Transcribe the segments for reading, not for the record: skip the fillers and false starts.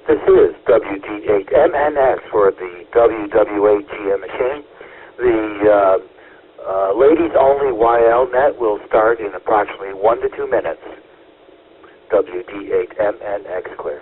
This is WD8MNX for the WW8GM machine. The ladies only YL net will start in approximately 1 to 2 minutes. WD8MNX clear.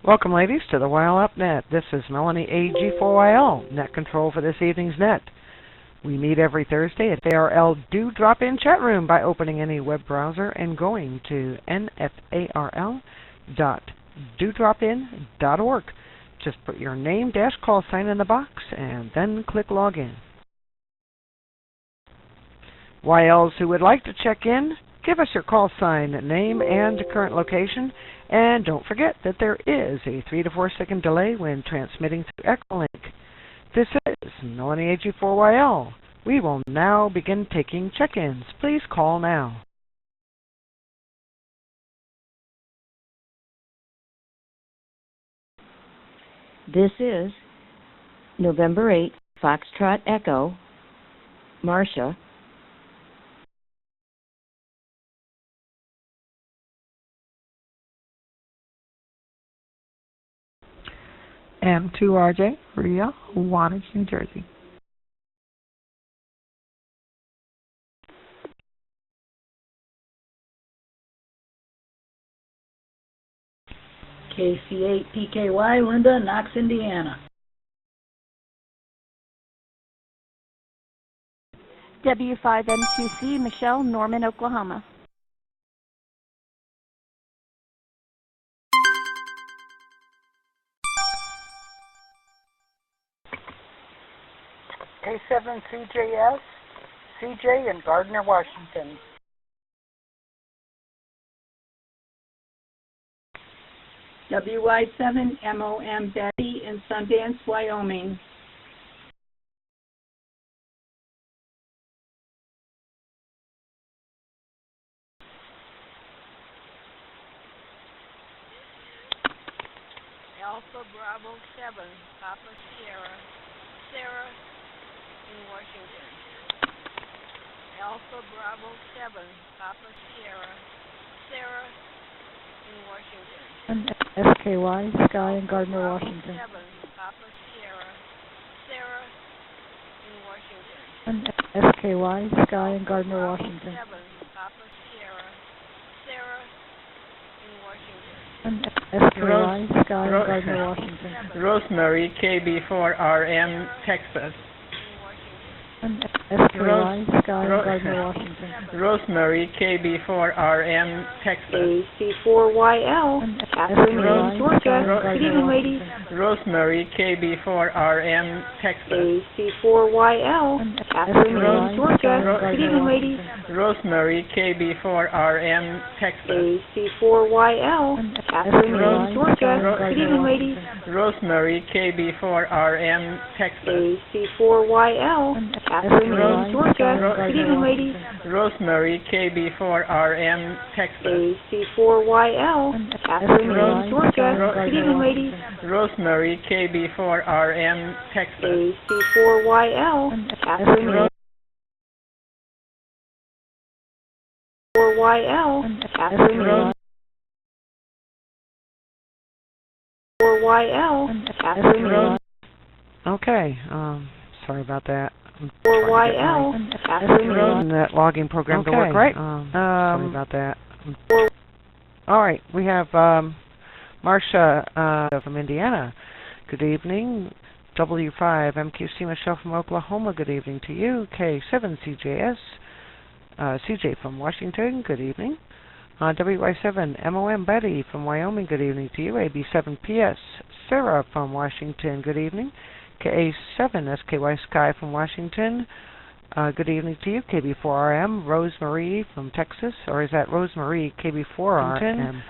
Welcome, ladies, to the YL Up Net. This is Melanie AG4YL, net control for this evening's net. We meet every Thursday at ARL Do Drop In Chat Room by opening any web browser and going to nfarl.dodropin.org. Just put your name dash call sign in the box and then click login. YLs who would like to check in, give us your call sign, name, and current location. And don't forget that there is a 3 to 4 second delay when transmitting through Echolink. This is Melanie AG4YL. We will now begin taking check-ins. Please call now. This is November 8th, Foxtrot Echo, Marcia. M2RJ, Ria, Wantage, New Jersey. KC8PKY, Linda, Knox, Indiana. W5MQC, Michelle, Norman, Oklahoma. K7CJS, CJ in Gardner, Washington. WY7MOM Betty in Sundance, Wyoming. Alpha Bravo 7, Papa Sierra, Sarah in Washington. Alpha Bravo 7, Papa Sierra, Sarah in Washington. And SKY, Sky in Gardner, Bravo Washington. 7, Papa Sierra, Sarah in Washington. And SKY, Sky in Gardner, Bravo Washington. 7, Papa Sierra, Sarah in Washington. And SKY, Sky in Gardner, Washington. Rosemary, KB4RM, Texas. And SKY, Sky in Gardner, Washington. Rosemary, KB4RM, Texas. AC4YL, Catherine, Georgia. Good evening, ladies. Rosemary, KB4RM, Texas. AC4YL, Catherine, Georgia. Good evening, ladies. Rosemary, KB4RM, Texas. AC4YL, Catherine, Georgia. Good evening, ladies. Rosemary, KB4RM, Texas. AC4YL, Catherine, Ladies, Georgia. Good evening, ladies. Rosemary, KB4RM, Texas. AC4YL, Catherine, Ladies, Georgia. Good evening, ladies. Rosemary, KB4RM, Texas. AC4YL, Catherine, AC4YL, Catherine, AC4YL, Catherine, Okay, sorry about that. 4YL, Catherine, That logging program to work right. Sorry about that. All right, we have Marcia from Indiana. Good evening. W5 MQC Michelle from Oklahoma. Good evening to you. K7 CJS CJ from Washington. Good evening. WY7 MOM Betty from Wyoming. Good evening to you. AB7 PS Sarah from Washington. Good evening. KA7 SKY Sky from Washington. Good evening to you. KB4RM Rosemarie from Texas, or is that Rosemarie KB4RM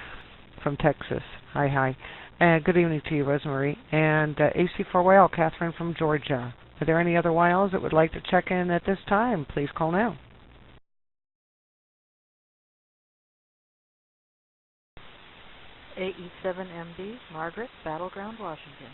from Texas? Hi. And good evening to you, Rosemarie. And AC4YL Catherine from Georgia. Are there any other YLs that would like to check in at this time? Please call now. AE7MD Margaret, Battleground, Washington.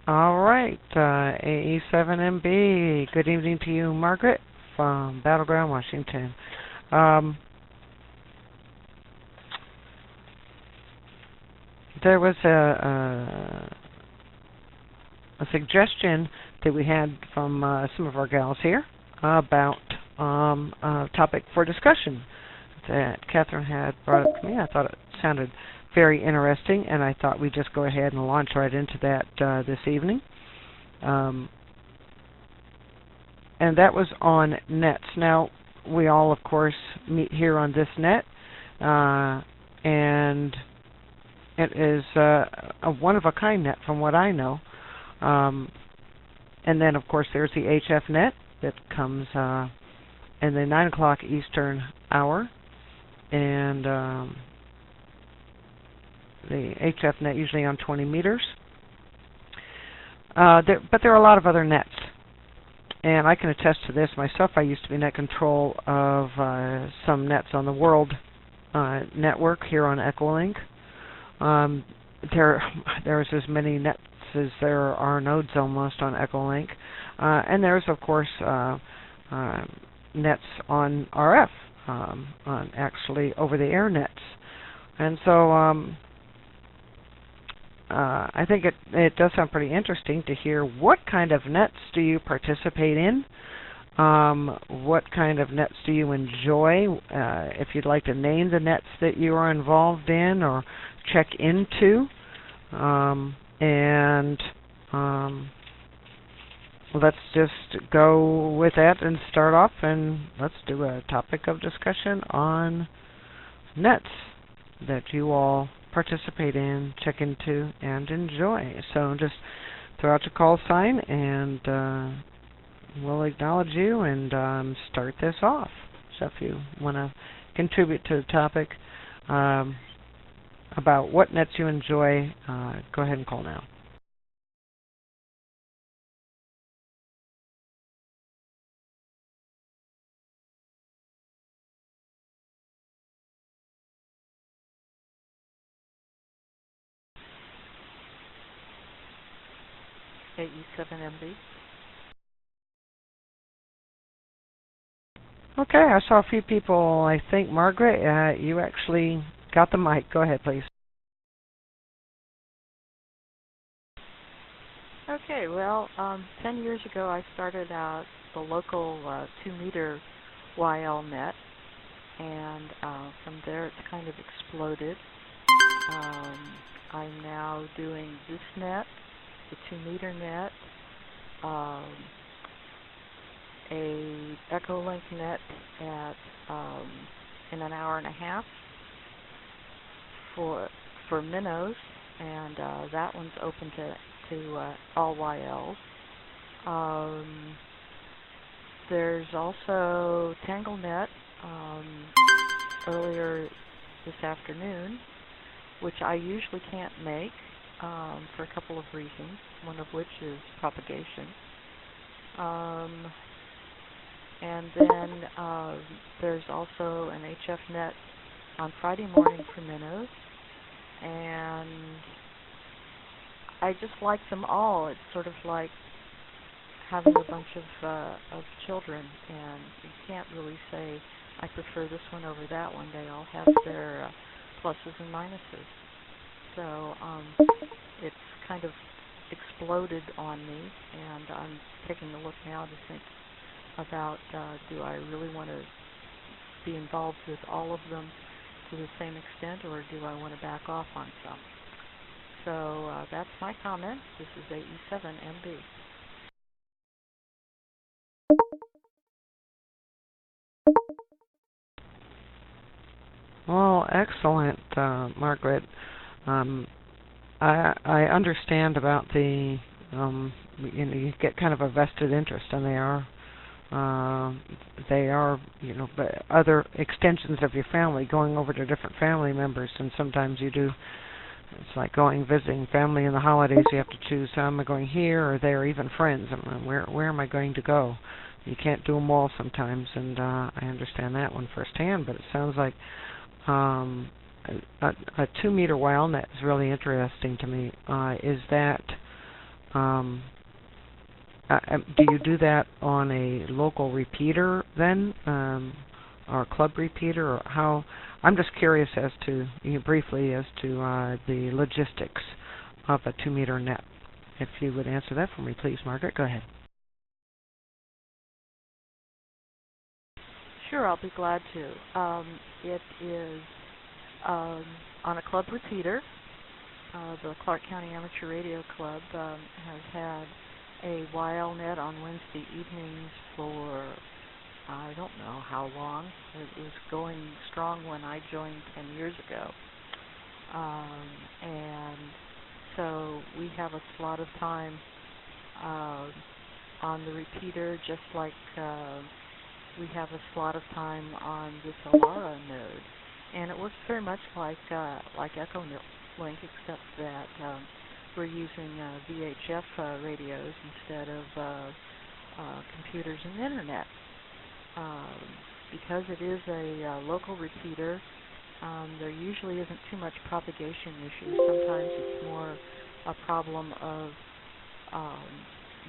All right, AE7MB. Good evening to you, Margaret from Battleground, Washington. There was a suggestion that we had from some of our gals here about a topic for discussion that Catherine had brought up to me. I thought it sounded very interesting, and I thought we'd just go ahead and launch right into that this evening. And that was on nets. Now, we all, of course, meet here on this net, and it is a one-of-a-kind net from what I know. And then, of course, there's the HF net that comes in the 9 o'clock Eastern hour, and the HF net usually on 20 meters. But there are a lot of other nets, and I can attest to this myself. I used to be net control of some nets on the World Network here on Echolink. There's as many nets as there are nodes almost on Echolink, and there's of course nets on RF, on actually over-the-air nets, and so I think it does sound pretty interesting to hear what kind of nets do you participate in, what kind of nets do you enjoy, if you'd like to name the nets that you are involved in or check into, and let's just go with that and start off, and let's do a topic of discussion on nets that you all participate in, check into, and enjoy. So just throw out your call sign, and we'll acknowledge you and start this off. So if you want to contribute to the topic about what nets you enjoy, go ahead and call now. AE7MB. Okay, I saw a few people. I think, Margaret, you actually got the mic. Go ahead, please. Okay, well, 10 years ago I started out the local 2-meter YL net, and from there it's kind of exploded. I'm now doing this net, the 2-meter net, a Echolink net at in an hour and a half for for Minnows, and that one's open to all YLs. There's also TangleNet earlier this afternoon, which I usually can't make for a couple of reasons, one of which is propagation. And then there's also an HFNet on Friday morning for Minnows, and I just like them all. It's sort of like having a bunch of children, and you can't really say I prefer this one over that one. They all have their pluses and minuses. So it's kind of exploded on me, and I'm taking a look now to think about do I really want to be involved with all of them to the same extent, or do I want to back off on some? So that's my comment. This is AE7MB. Well, excellent, Margaret. I understand about the you get kind of a vested interest, and they are other extensions of your family, going over to different family members, and sometimes you do. It's like visiting family in the holidays. You have to choose: am I going here or there? Even friends. Where am I going to go? You can't do them all sometimes, and I understand that one firsthand. But it sounds like a 2-meter WildNet is really interesting to me. Is that do you do that on a local repeater then, or a club repeater, or how? I'm just curious as to briefly as to the logistics of a 2-meter net. If you would answer that for me, please, Margaret. Go ahead. Sure, I'll be glad to. It is on a club repeater. The Clark County Amateur Radio Club has had a WildNet on Wednesday evenings for I don't know how long. It was going strong when I joined 10 years ago. And so we have a slot of time on the repeater, just like we have a slot of time on this Alara node. And it works very much like EchoLink, except that we're using VHF radios instead of computers and the internet. Because it is a local repeater, there usually isn't too much propagation issues. Sometimes it's more a problem of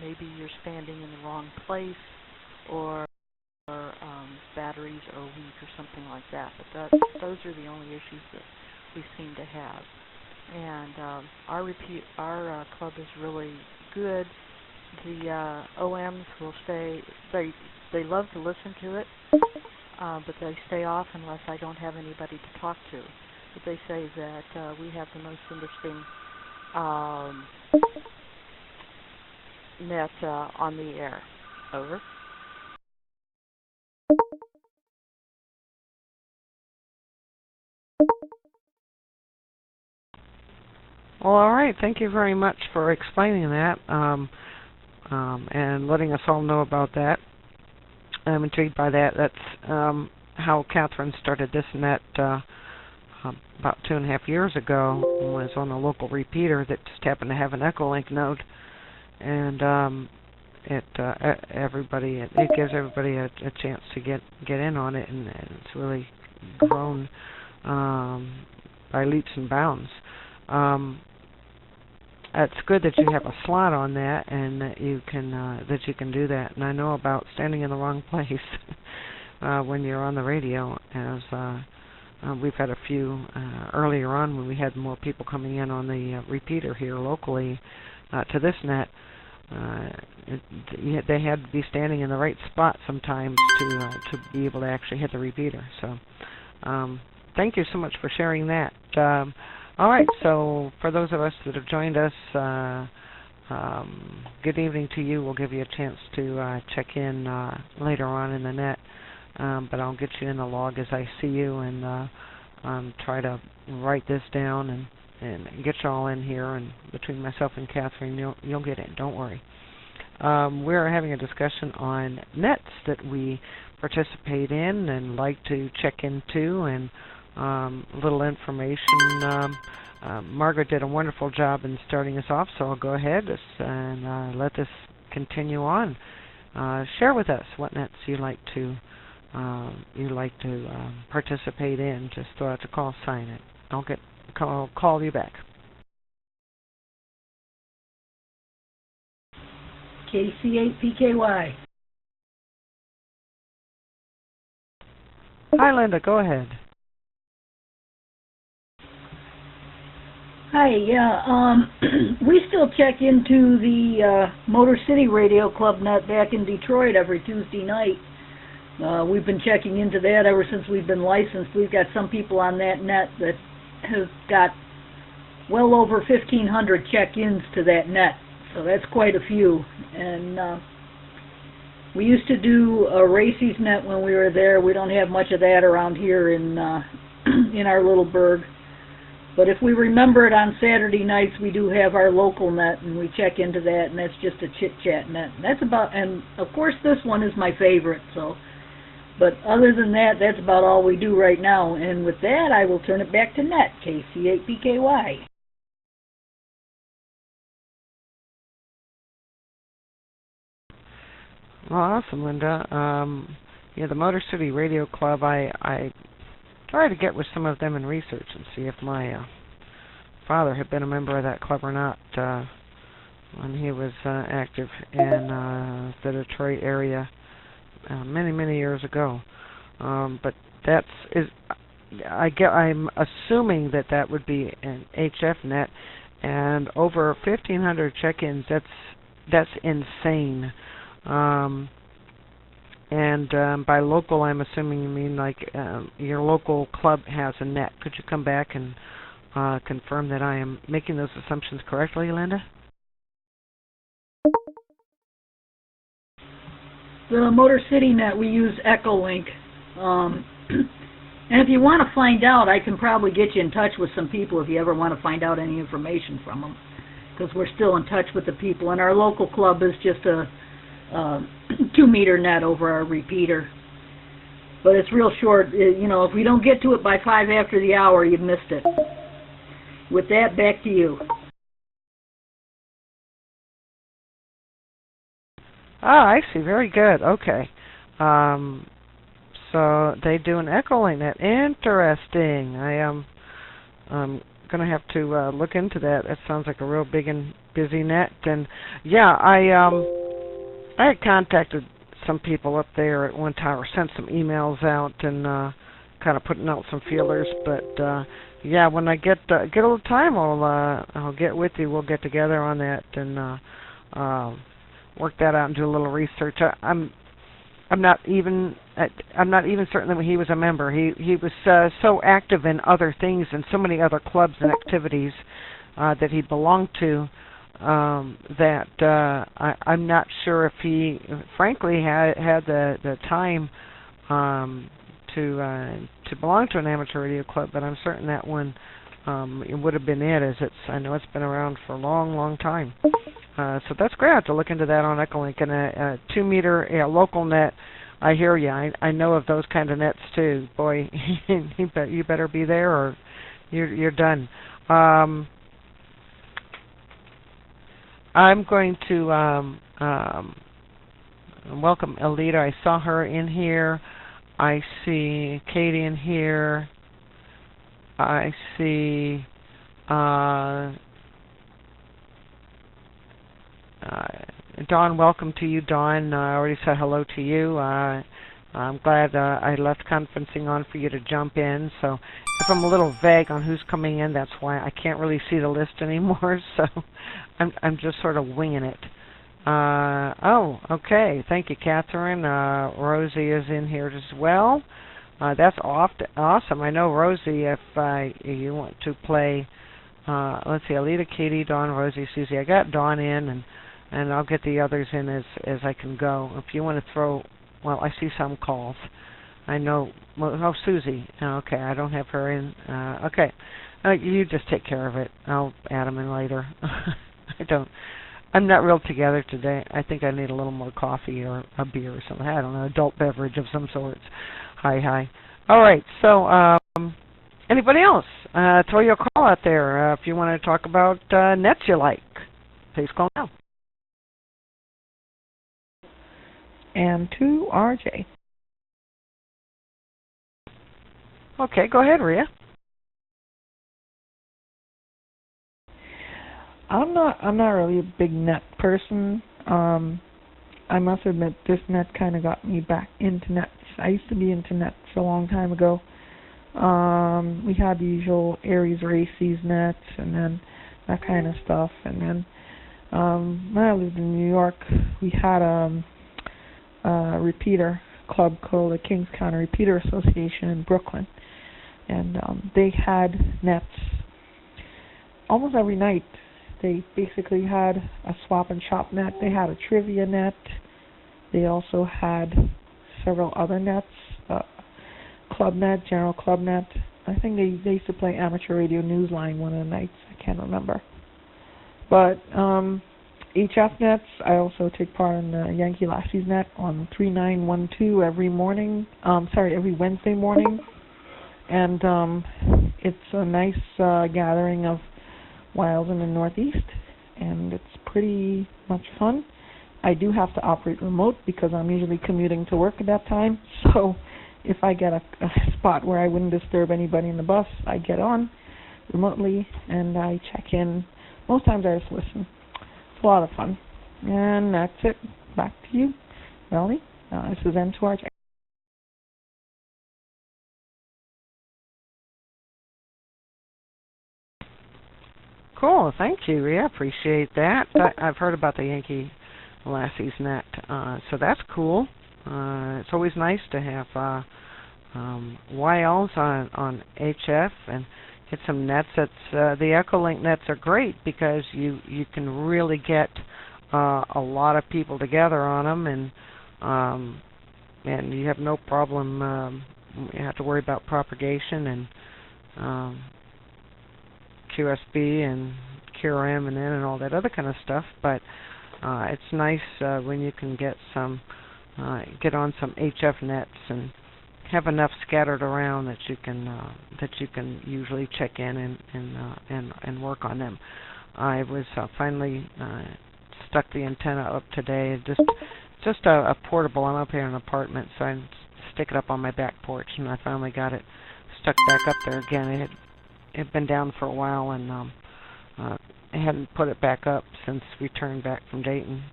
maybe you're standing in the wrong place, or batteries are weak or something like that. But those are the only issues that we seem to have. And our club is really good. The OMs will stay. They love to listen to it, but they stay off unless I don't have anybody to talk to. But they say that we have the most interesting net on the air. Over. Well, all right. Thank you very much for explaining that and letting us all know about that. I'm intrigued by that. That's how Catherine started this net about 2.5 years ago. Was on a local repeater that just happened to have an EchoLink node, and it gives everybody a chance to get in on it, and it's really grown by leaps and bounds. It's good that you have a slot on that, and that you can do that. And I know about standing in the wrong place when you're on the radio, as we've had a few earlier on when we had more people coming in on the repeater here locally to this net. They had to be standing in the right spot sometimes to be able to actually hit the repeater. So thank you so much for sharing that. All right, so for those of us that have joined us, good evening to you. We'll give you a chance to check in later on in the net, but I'll get you in the log as I see you, and try to write this down and get you all in here. And between myself and Catherine, you'll get in. Don't worry. We're having a discussion on nets that we participate in and like to check into, and a little information. Margaret did a wonderful job in starting us off, so I'll go ahead and let this continue on. Share with us what nets you like to participate in. Just throw out the call sign. It. I'll call you back. KC8PKY. Hi, Linda. Go ahead. Hi, yeah, we still check into the Motor City Radio Club net back in Detroit every Tuesday night. We've been checking into that ever since we've been licensed. We've got some people on that net that has got well over 1,500 check-ins to that net, so that's quite a few. And we used to do a Racy's net when we were there. We don't have much of that around here in our little burg. But if we remember it on Saturday nights, we do have our local net, and we check into that, and that's just a chit-chat net. And that's about, and of course this one is my favorite, so. But other than that, that's about all we do right now. And with that, I will turn it back to net, KC8PKY. Well, awesome, Linda. Yeah, the Motor City Radio Club, I try to get with some of them in research and see if my father had been a member of that club or not when he was active in the Detroit area many years ago. But I'm assuming that would be an HF net, and over 1,500 check-ins. That's insane. And by local, I'm assuming you mean like your local club has a net. Could you come back and confirm that I am making those assumptions correctly, Linda? The Motor City net, we use Echolink. And if you want to find out, I can probably get you in touch with some people if you ever want to find out any information from them, because we're still in touch with the people. And our local club is just a 2-meter net over our repeater, but it's real short. You know, if we don't get to it by 5 after the hour, you've missed it. With that, back to you. Ah, I see. Very good. Okay. So they do an Echolink net. Interesting. I'm going to have to look into that. That sounds like a real big and busy net. And yeah, I had contacted some people up there at one time, or sent some emails out and kind of putting out some feelers. But yeah, when I get a little time, I'll get with you. We'll get together on that and work that out and do a little research. I'm not even certain that he was a member. He was so active in other things and so many other clubs and activities that he belonged to. That I'm not sure if he, frankly, had the time to belong to an amateur radio club. But I'm certain that one it would have been it, as I know it's been around for a long time. So that's great. I have to look into that on Echolink. And a 2-meter local net. I hear you. I know of those kind of nets too. Boy, you better be there or you're done. I'm going to welcome Elita. I saw her in here. I see Katie in here. I see Dawn. Welcome to you, Dawn. I already said hello to you. I'm glad I left conferencing on for you to jump in. So if I'm a little vague on who's coming in, that's why. I can't really see the list anymore. So I'm just sort of winging it. Oh, okay. Thank you, Catherine. Rosie is in here as well. That's awesome. I know, Rosie, if you want to play, let's see, Alita, Katie, Dawn, Rosie, Susie. I got Dawn in, and I'll get the others in as I can go. If you want to throw, well, I see some calls. I know, oh, Susie. Okay, I don't have her in. Okay. You just take care of it. I'll add them in later. I'm not real together today. I think I need a little more coffee or a beer or something. I don't know, adult beverage of some sort. Hi. All right, so anybody else? Throw your call out there if you want to talk about nets you like. Please call now. And to RJ. Okay, go ahead, Rhea. I'm not really a big net person. I must admit this net kind of got me back into nets. I used to be into nets a long time ago. We had the usual Aries Races nets and then that kind of stuff. And then when I lived in New York, we had a repeater club called the Kings County Repeater Association in Brooklyn. And they had nets almost every night. They basically had a swap and shop net. They had a trivia net. They also had several other nets, club net, general club net. I think they used to play amateur radio newsline one of the nights. I can't remember. But HF nets, I also take part in the Yankee Lassies net on 3912 every Wednesday morning. And it's a nice gathering of Wilds in the Northeast, and it's pretty much fun. I do have to operate remote because I'm usually commuting to work at that time, so if I get a spot where I wouldn't disturb anybody in the bus, I get on remotely and I check in. Most times I just listen. It's a lot of fun. And that's it. Back to you, Melanie. This is N2RJ. Cool, thank you, Rhea. Appreciate that. I've heard about the Yankee Lassies net, so that's cool. It's always nice to have YLs on HF and get some nets. The Echolink nets are great because you can really get a lot of people together on them, and you have no problem. You have to worry about propagation and QSB and QRM and all that other kind of stuff, but it's nice when you can get on some HF nets and have enough scattered around that you can usually check in and work on them. I was finally stuck the antenna up today. Just a portable. I'm up here in an apartment, so I stick it up on my back porch, and I finally got it stuck back up there again. It had been down for a while, and I hadn't put it back up since we turned back from Dayton,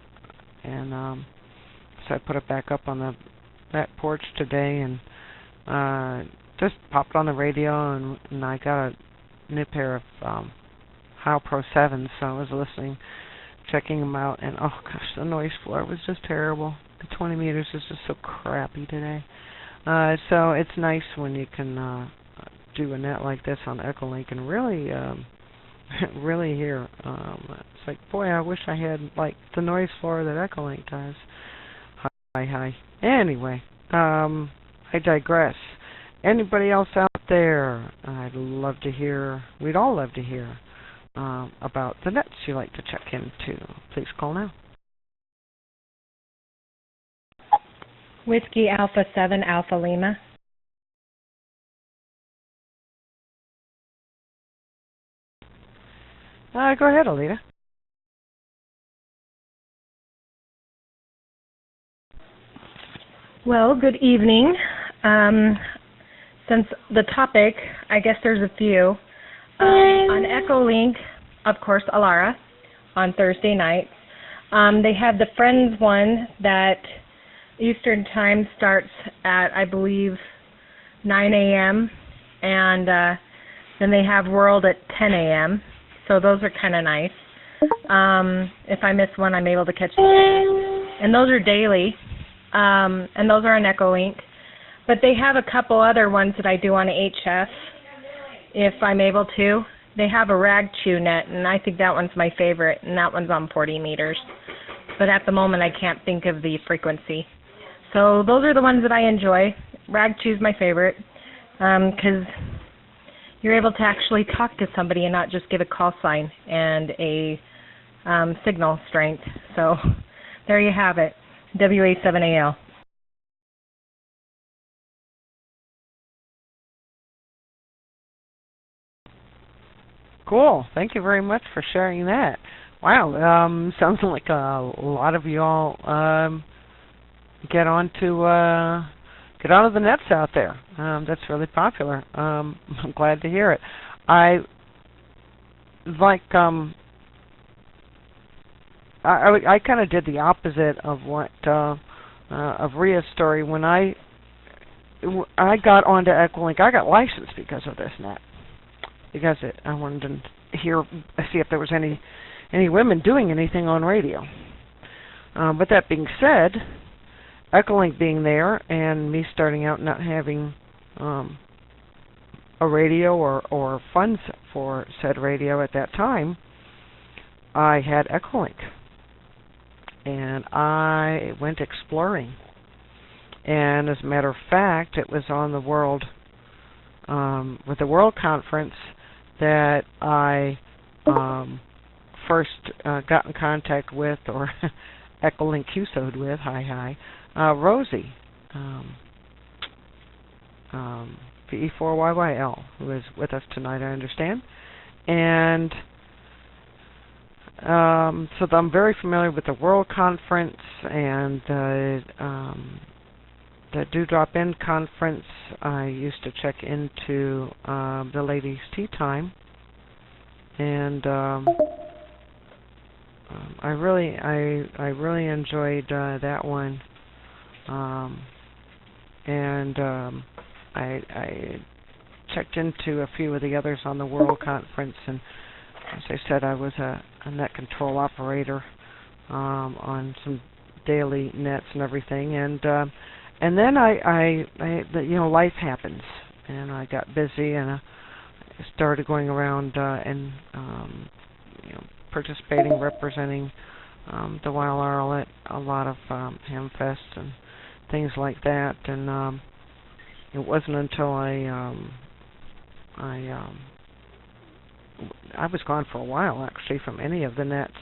and so I put it back up on the back porch today, and just popped on the radio, and I got a new pair of Heil Pro 7s, so I was listening, checking them out, and oh gosh, the noise floor was just terrible. The 20 meters is just so crappy today. So it's nice when you can do a net like this on Echolink and really really hear. It's like, boy, I wish I had like the noise floor that Echolink does. Hi. Anyway, I digress. Anybody else out there? We'd all love to hear about the nets you like to check into. Please call now. Whiskey Alpha 7 Alpha Lima. Go ahead, Alita. Well, good evening. Since the topic, I guess there's a few. On Echolink, of course, Alara, on Thursday nights. They have the Friends one that Eastern Time starts at, I believe, 9 a.m. And then they have World at 10 a.m. So those are kind of nice. If I miss one, I'm able to catch it. And those are daily. And those are on Echolink. But they have a couple other ones that I do on HF, if I'm able to. They have a rag chew net, and I think that one's my favorite, and that one's on 40 meters. But at the moment, I can't think of the frequency. So those are the ones that I enjoy. Rag chew's my favorite, because you're able to actually talk to somebody and not just give a call sign and a signal strength. So there you have it, WA7AL. Cool. Thank you very much for sharing that. Wow, sounds like a lot of you all get onto the nets out there. That's really popular. I'm glad to hear it. I kind of did the opposite of what of Rhea's story. When I got onto Echolink, I got licensed because of this net. Because I wanted to see if there was any women doing anything on radio. But that being said, Echolink being there and me starting out not having a radio or funds for said radio at that time, I had Echolink. And I went exploring. And as a matter of fact, it was on the World, with the World Conference, that I first got in contact with, or Echolink QSO'd with, Rosie, PE4YYL, who is with us tonight, I understand. And so I'm very familiar with the World Conference and the Dewdrop In Conference. I used to check into the Ladies' Tea Time, and I really enjoyed that one. I checked into a few of the others on the World Conference, and as I said, I was a net control operator on some daily nets and everything, and then life happens, and I got busy, and I started going around and participating, representing the YLRL at a lot of Hamfests and things like that, and it wasn't until I was gone for a while, actually, from any of the nets,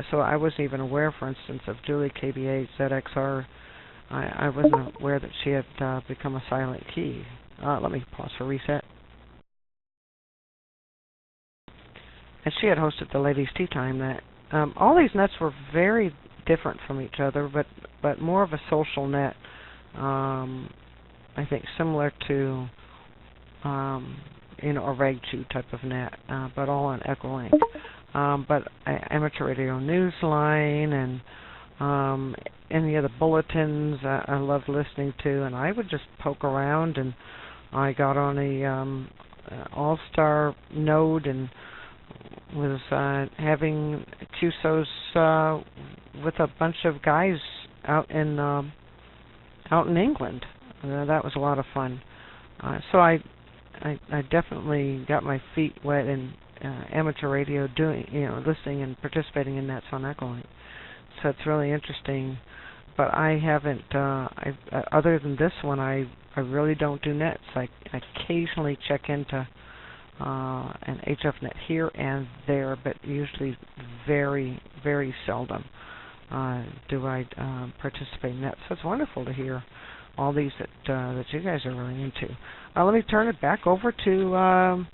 so I wasn't even aware, for instance, of Julie KB8, ZXR. I wasn't aware that she had become a silent key. Let me pause for reset. And she had hosted the Ladies' Tea Time net. All these nets were very different from each other, but more of a social net. I think similar to a RegTube type of net, but all on Echolink. But Amateur Radio Newsline and any of the bulletins I loved listening to, and I would just poke around, and I got on a All-Star node and was having QSOs with a bunch of guys out in England. That was a lot of fun. So I definitely got my feet wet in amateur radio, doing listening and participating in nets on Echolink. So it's really interesting. But I haven't. Other than this one, I really don't do nets. I occasionally check into an HF net here and there, but usually very, very seldom do I participate in nets. So it's wonderful to hear all these that you guys are really into. Let me turn it back over to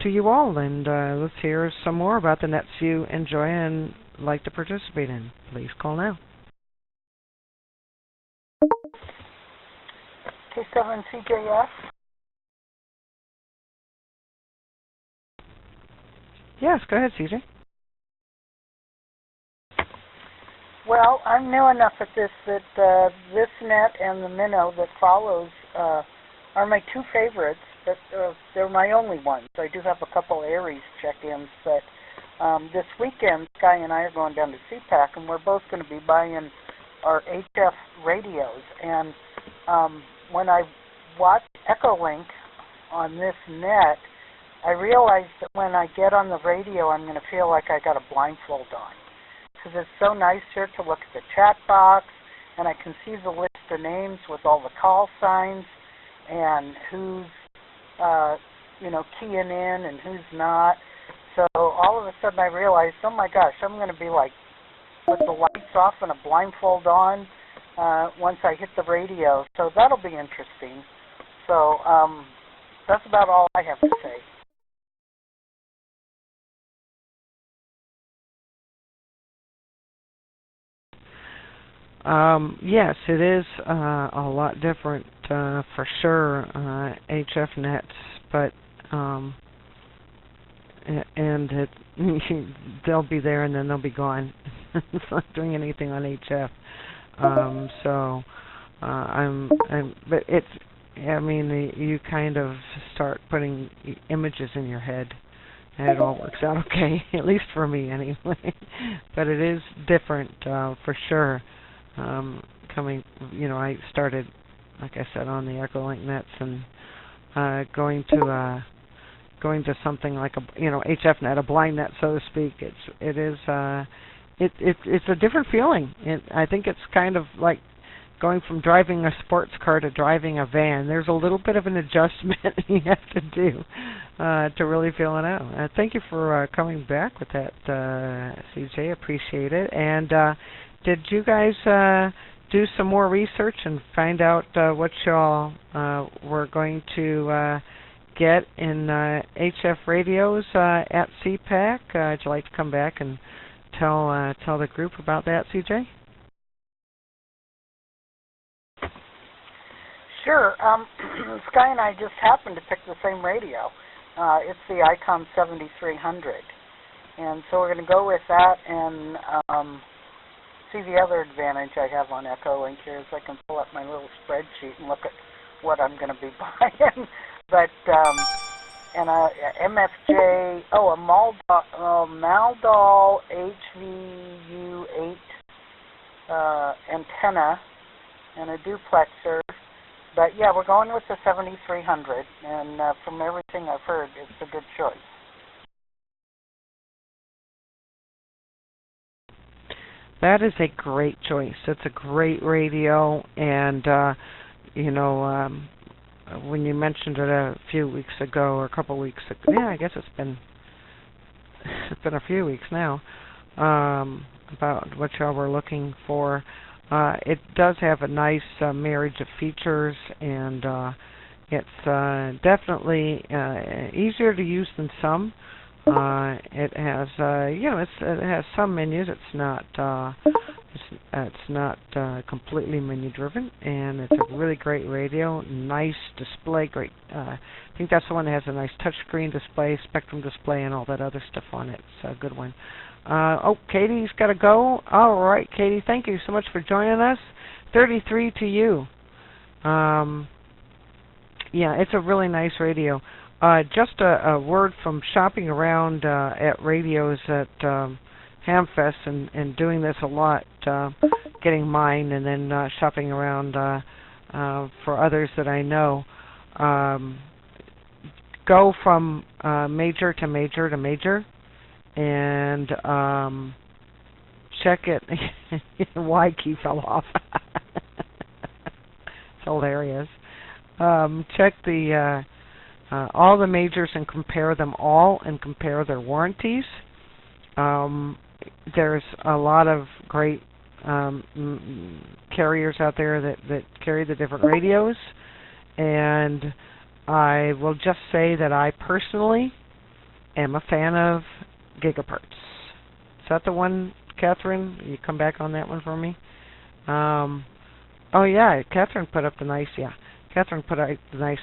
you all, and let's hear some more about the nets you enjoy and like to participate in. Please call now. K7CJS. Yes, go ahead, CJ. Well, I'm new enough at this that this net and the minnow that follows are my two favorites, but they're my only ones. I do have a couple Aries check-ins, but this weekend, Sky and I are going down to CPAC, and we're both going to be buying our HF radios. And when I watch Echolink on this net, I realize that when I get on the radio, I'm going to feel like I got a blindfold on. Because it's so nice here to look at the chat box, and I can see the list of names with all the call signs and who's keying in and who's not. So all of a sudden I realized, oh my gosh, I'm going to be like with the lights off and a blindfold on once I hit the radio. So that'll be interesting. So that's about all I have to say. Yes, it is a lot different for sure, HF nets, but and it they'll be there and then they'll be gone. It's not doing anything on HF. But it's, I mean, you kind of start putting images in your head, and it all works out okay, at least for me anyway. But it is different for sure. Coming, I started, like I said, on the Echolink nets and going to something like a HF net, a blind net, so to speak. It's a different feeling. I think it's kind of like going from driving a sports car to driving a van. There's a little bit of an adjustment you have to do to really feel it out. Thank you for coming back with that, CJ. Appreciate it. And did you guys do some more research and find out what y'all were going to get in HF radios at CPAC? Would you like to come back and tell the group about that, CJ? Sure. Sky and I just happened to pick the same radio. It's the Icom 7300. And so we're going to go with that and see the other advantage I have on Echolink here is I can pull up my little spreadsheet and look at what I'm going to be buying. But, and a MFJ, a Maldol HVU8 antenna and a duplexer. But yeah, we're going with the 7300, and from everything I've heard, it's a good choice. That is a great choice. It's a great radio, and when you mentioned it a few weeks ago or a couple of weeks ago, yeah, I guess it's been a few weeks now, about what y'all were looking for. It does have a nice marriage of features, and it's definitely easier to use than some. It has, it has some menus. It's not completely menu driven, and it's a really great radio. Nice display, great. I think that's the one that has a nice touchscreen display, Spectrum display, and all that other stuff on it. It's a good one. Katie's got to go. All right, Katie, thank you so much for joining us. 33 to you. Yeah, it's a really nice radio. Just a word from shopping around at radios at Hamfest and doing this a lot, getting mine and then shopping around for others that I know. Go from major to major to major and check it. Y key fell off. It's hilarious. Check the all the majors and compare them all and compare their warranties. There's a lot of great carriers out there that carry the different radios, and I will just say that I personally am a fan of Gigaperts. Is that the one, Catherine? You come back on that one for me? Oh yeah, Catherine put up the nice, Catherine put up the nice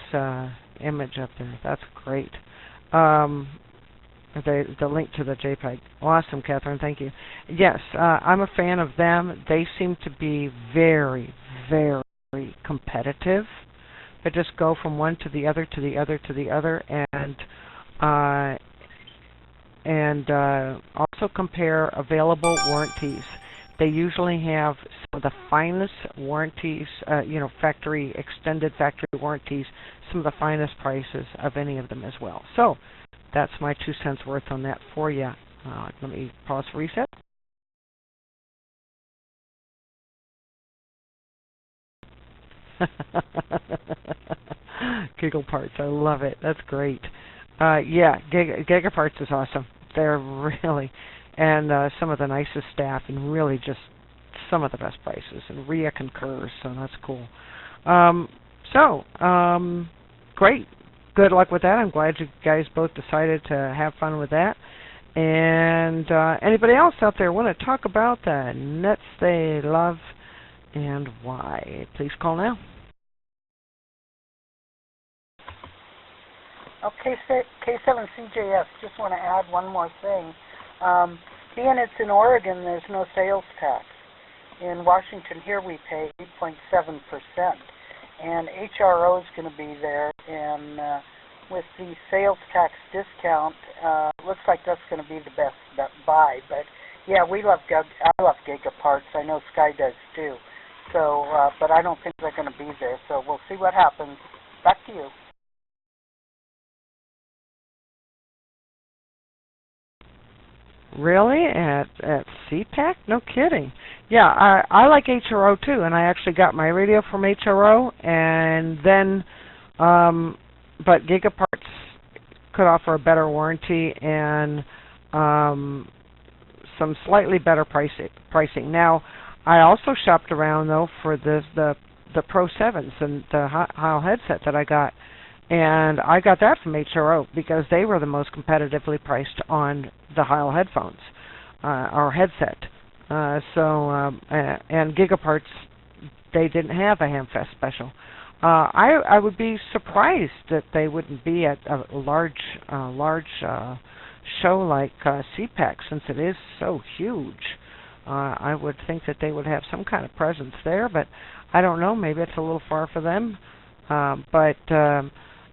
image up there. That's great. The link to the JPEG. Awesome, Catherine. Thank you. Yes, I'm a fan of them. They seem to be very, very competitive. But just go from one to the other to the other to the other, and also compare available warranties. They usually have some of the finest warranties, factory extended factory warranties, some of the finest prices of any of them as well. So that's my 2 cents worth on that for you. Let me pause for reset. Giggle parts, I love it. That's great. Yeah, Gigaparts is awesome. They're really, and some of the nicest staff, and really just some of the best prices. And Rhea concurs, so that's cool. Great. Good luck with that. I'm glad you guys both decided to have fun with that. And anybody else out there want to talk about the nets they love and why? Please call now. Okay, K7CJS, just want to add one more thing. Being it's in Oregon, there's no sales tax. In Washington here we pay 8.7%. And HRO is going to be there, and with the sales tax discount, looks like that's going to be the best buy. But yeah, I love Gigaparts. I know Sky does too. So, but I don't think they're going to be there. So we'll see what happens. Back to you. Really? At CPAC? No kidding. Yeah, I like HRO too, and I actually got my radio from HRO, and then, but Gigaparts could offer a better warranty and some slightly better pricing. Now, I also shopped around though for the Pro 7s and the Heil headset that I got. And I got that from HRO because they were the most competitively priced on the Heil headphones, or headset. And Gigaparts, they didn't have a Hamfest special. I would be surprised that they wouldn't be at a large show like CPAC, since it is so huge. I would think that they would have some kind of presence there, but I don't know. Maybe it's a little far for them.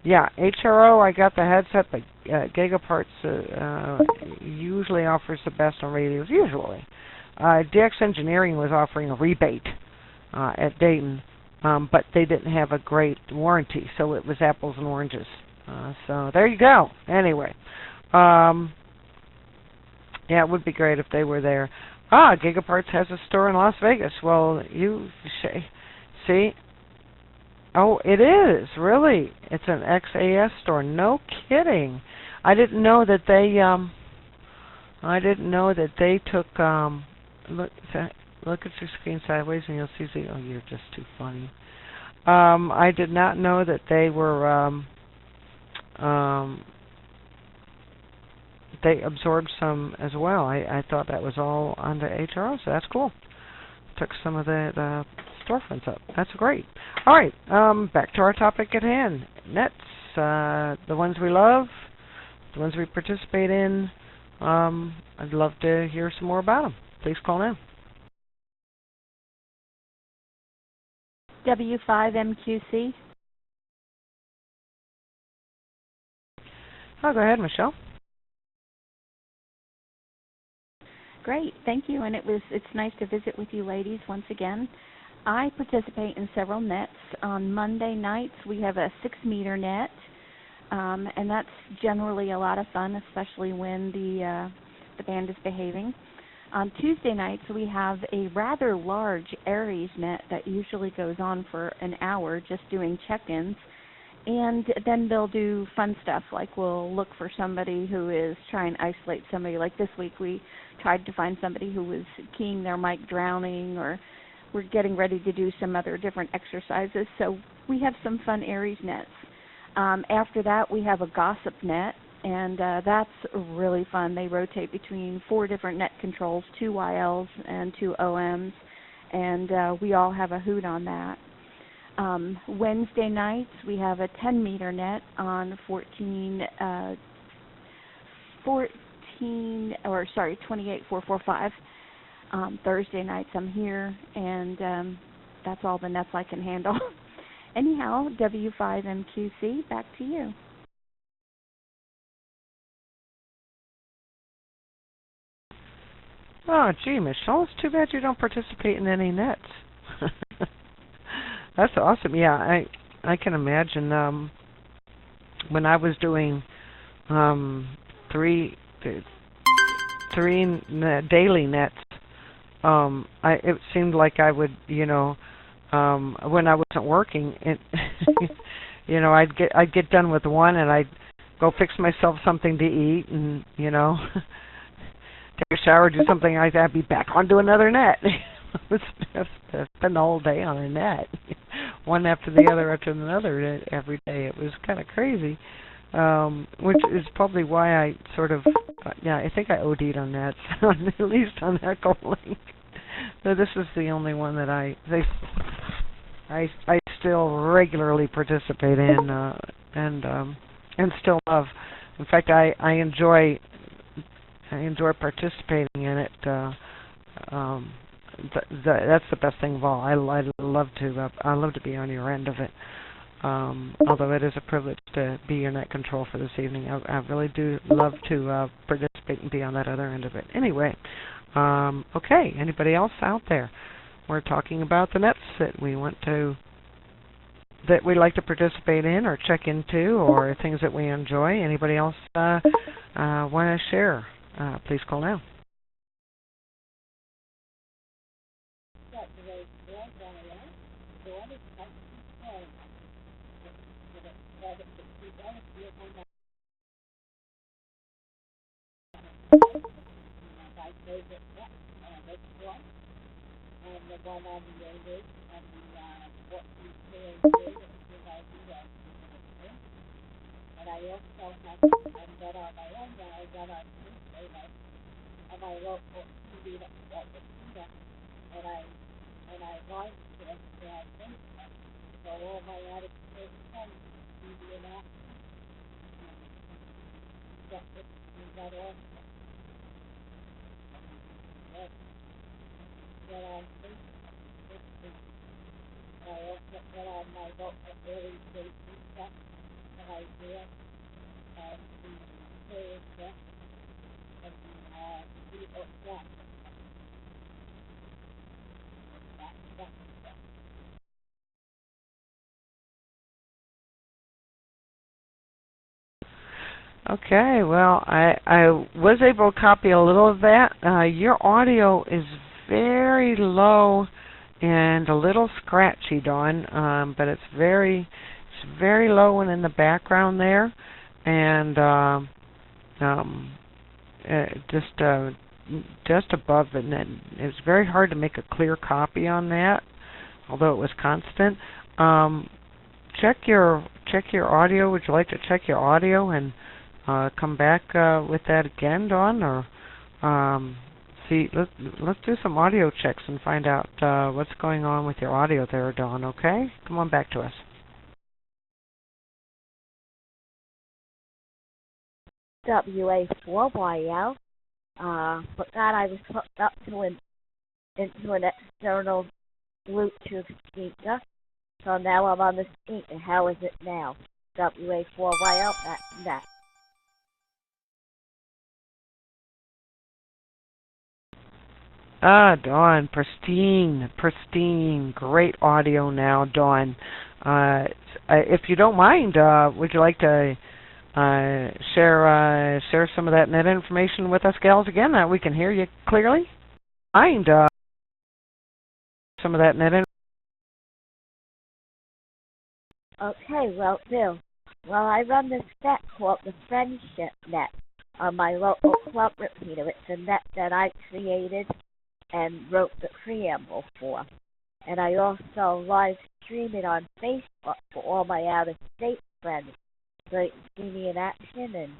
Yeah, HRO, I got the headset, but Gigaparts usually offers the best on radios, usually. DX Engineering was offering a rebate at Dayton, but they didn't have a great warranty, so it was apples and oranges. So there you go. Anyway, yeah, it would be great if they were there. Gigaparts has a store in Las Vegas. Well, you see... Oh, it is, really. It's an XAS store. No kidding. I didn't know that they took look at your screen sideways and you'll see oh, you're just too funny. I did not know that they were they absorbed some as well. I thought that was all under HRO, so that's cool. Took some of the storefronts up. That's great. All right, back to our topic at hand. Nets, the ones we love, the ones we participate in. I'd love to hear some more about them. Please call now. W5MQC. Oh, go ahead, Michelle. Great, thank you, and it's nice to visit with you ladies once again. I participate in several nets. On Monday nights we have a 6-meter net, and that's generally a lot of fun, especially when the band is behaving. On Tuesday nights we have a rather large Aries net that usually goes on for an hour just doing check-ins. And then they'll do fun stuff, like we'll look for somebody who is trying to isolate somebody. Like this week we tried to find somebody who was keying their mic drowning, or we're getting ready to do some other different exercises. So we have some fun Aries nets. After that we have a gossip net, and that's really fun. They rotate between 4 different net controls, 2 YLs and 2 OMs, and we all have a hoot on that. Wednesday nights we have a 10-meter net on 28445. Thursday nights I'm here, and that's all the nets I can handle. Anyhow, W5MQC, back to you. Oh, gee, Michelle, it's too bad you don't participate in any nets. That's awesome. Yeah, I can imagine when I was doing 3 daily nets, it seemed like I would, when I wasn't working, I'd get done with one and I'd go fix myself something to eat, and take a shower, do something like that, be back onto another net. Spend the whole day on a net, one after the other every day. It was kind of crazy, which is probably why I sort of, I think I OD'd on nets, at least on Echolink. So this is the only one that I still regularly participate in, and still love. In fact, I enjoy participating in it. That's the best thing of all. I love to be on your end of it. Although it is a privilege to be your net control for this evening, I really do love to participate and be on that other end of it. Anyway, okay. Anybody else out there? We're talking about the nets that we like to participate in or check into, or things that we enjoy. Anybody else want to share? Please call now. Okay, well, I was able to copy a little of that. Your audio is very low and a little scratchy, Dawn, but it's very low and in the background there, and just above it. And it's very hard to make a clear copy on that, although it was constant. Check your audio. Would you like to check your audio and come back with that again, Dawn, or see? Let's do some audio checks and find out what's going on with your audio there, Dawn. Okay, come on back to us. WA4YL. But that I was hooked up to into an external Bluetooth speaker. So now I'm on the speaker. How is it now? WA4YL. That's that. Dawn, pristine, great audio now, Dawn. If you don't mind, would you like to share some of that net information with us gals again, that we can hear you clearly? Mind some of that net information? Okay, well, do. Well, I run this net called the Friendship Net on my local club repeater. It's a net that I created and wrote the preamble for. And I also live stream it on Facebook for all my out-of-state friends. So you can see me in action and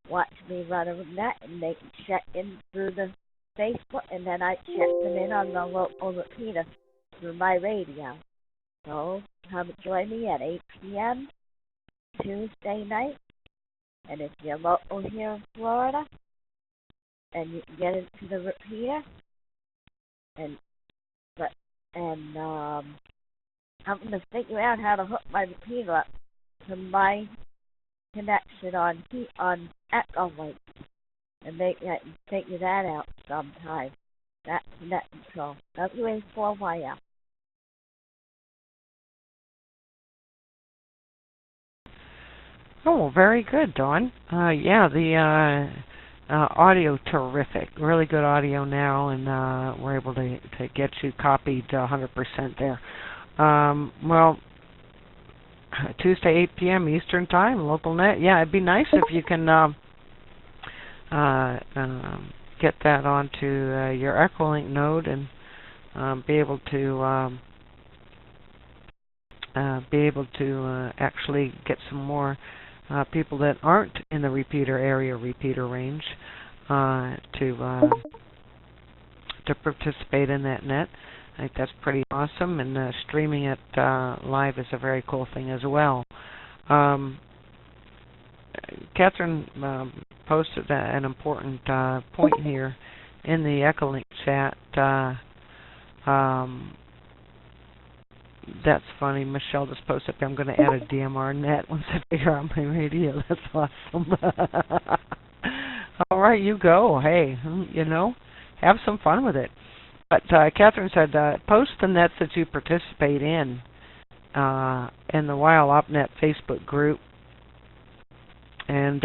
watch me run a net, and they can check in through the Facebook, and then I check them in on the local repeater through my radio. So come join me at 8 p.m. Tuesday night. And if you're local here in Florida, and you can get into the repeater, I'm going to figure out how to hook my repeater up to my connection on Echolink, and I can figure that out sometime. That's net control. WA4YL. Oh, very good, Dawn. Yeah, the audio terrific. Really good audio now, and we're able to get you copied 100% there. Well, Tuesday, 8 p.m. Eastern Time, local net. Yeah, it'd be nice if you can get that onto your Echolink node and be able to actually get some more people that aren't in the repeater range to participate in that net. I think that's pretty awesome, and streaming it live is a very cool thing as well. Catherine posted an important point here in the Echolink chat. That's funny. Michelle just posted, I'm going to add a DMR net once I figure out my radio. That's awesome. All right, you go. Hey, have some fun with it. But Catherine said, post the nets that you participate in the WildOpNet Facebook group. And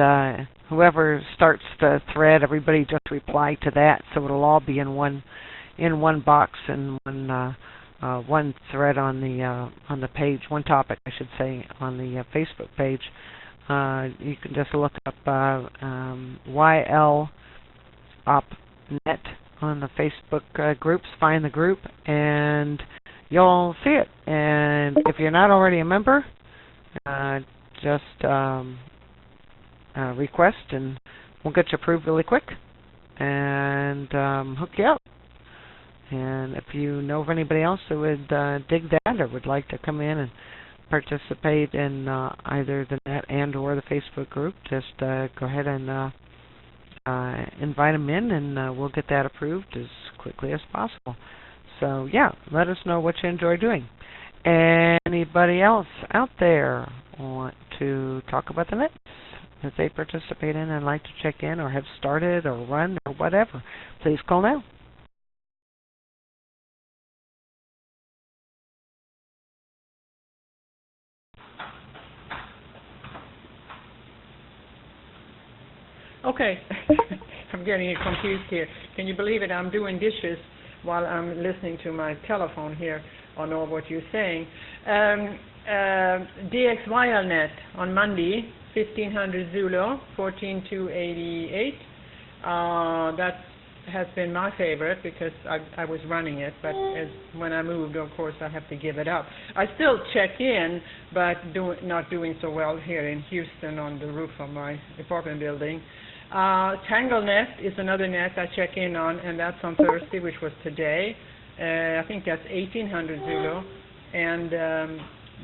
whoever starts the thread, everybody just reply to that, so it'll all be in one box and one thread on the page, one topic, I should say, on the Facebook page. You can just look up YLOpNet on the Facebook groups, find the group, and you'll see it. And if you're not already a member, just request, and we'll get you approved really quick and hook you up. And if you know of anybody else that would dig that or would like to come in and participate in either the net and or the Facebook group, just go ahead and invite them in, and we'll get that approved as quickly as possible. So, yeah, let us know what you enjoy doing. Anybody else out there want to talk about the nets that they participate in and like to check in or have started or run or whatever? Please call now. Okay, I'm getting confused here. Can you believe it? I'm doing dishes while I'm listening to my telephone here on all what you're saying. DXYLnet on Monday, 1500 Zulu, 14288. That has been my favorite because I was running it, but when I moved, of course, I have to give it up. I still check in, but not doing so well here in Houston on the roof of my apartment building. TangleNet is another net I check in on, and that's on Thursday, which was today. I think that's 1800 Zulu, and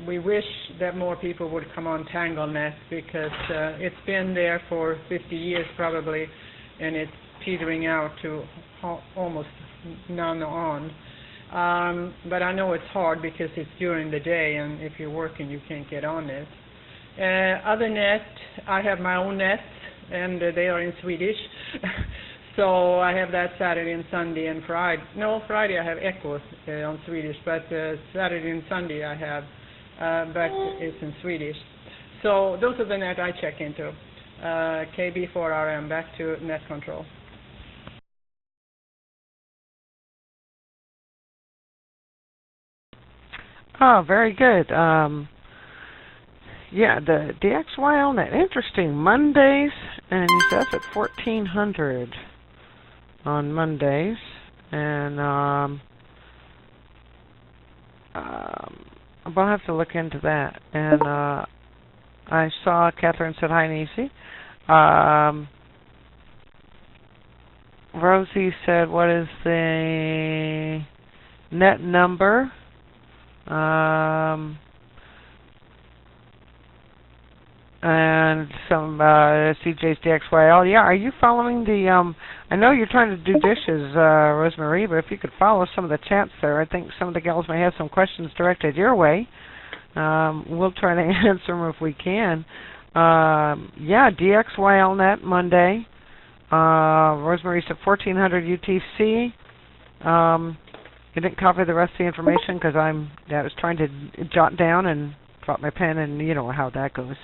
we wish that more people would come on TangleNet because it's been there for 50 years probably, and it's petering out to almost none on. But I know it's hard because it's during the day, and if you're working, you can't get on it. Other net, I have my own nets, and they are in Swedish. So I have that Saturday and Sunday and Friday. No, Friday I have Echo on Swedish, but Saturday and Sunday I have, but it's in Swedish. So those are the net I check into. KB4RM, back to net control. Oh, very good. Yeah, the DXYLnet, interesting. Mondays, and he says at 1400 on Mondays, and we'll have to look into that. And I saw Catherine said hi, Nisi. Rosie said, what is the net number? And some CJ's DXYL. Yeah, are you following the, I know you're trying to do dishes, Rosemary, but if you could follow some of the chats there, I think some of the gals may have some questions directed your way. We'll try to answer them if we can. Yeah, DXYLnet Monday. Rosemary said 1400 UTC. You didn't copy the rest of the information because I was trying to jot down and drop my pen, and you know how that goes.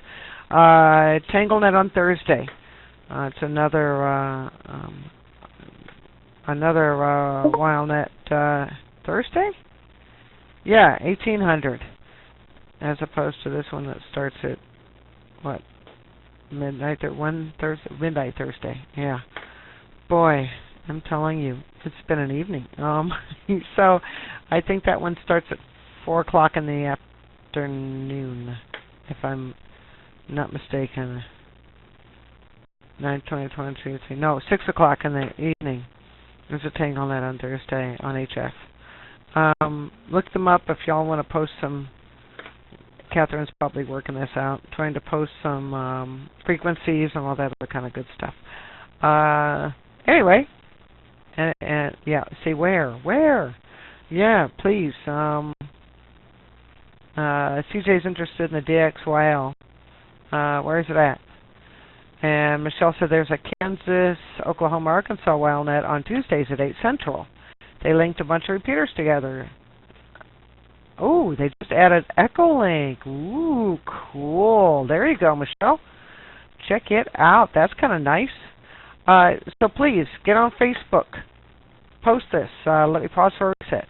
TangleNet on Thursday. It's another WildNet Thursday. Yeah, 1800. as opposed to this one that starts at what, midnight or midnight Thursday. Yeah. Boy, I'm telling you, it's been an evening. So I think that one starts at 4:00 in the afternoon, if I'm not mistaken. 9, 20, 22, 3. No, 6:00 in the evening. There's a TangleNet on Thursday on HF. Look them up if y'all want to post some. Catherine's probably working this out, trying to post some frequencies and all that other kind of good stuff. Anyway, and yeah, see where? Yeah, please. CJ's interested in the DXYL. Where is it at? And Michelle said there's a Kansas, Oklahoma, Arkansas WildNet on Tuesdays at 8 Central. They linked a bunch of repeaters together. Oh, they just added Echolink. Ooh, cool. There you go, Michelle. Check it out. That's kind of nice. So please, get on Facebook. Post this. Let me pause for a reset.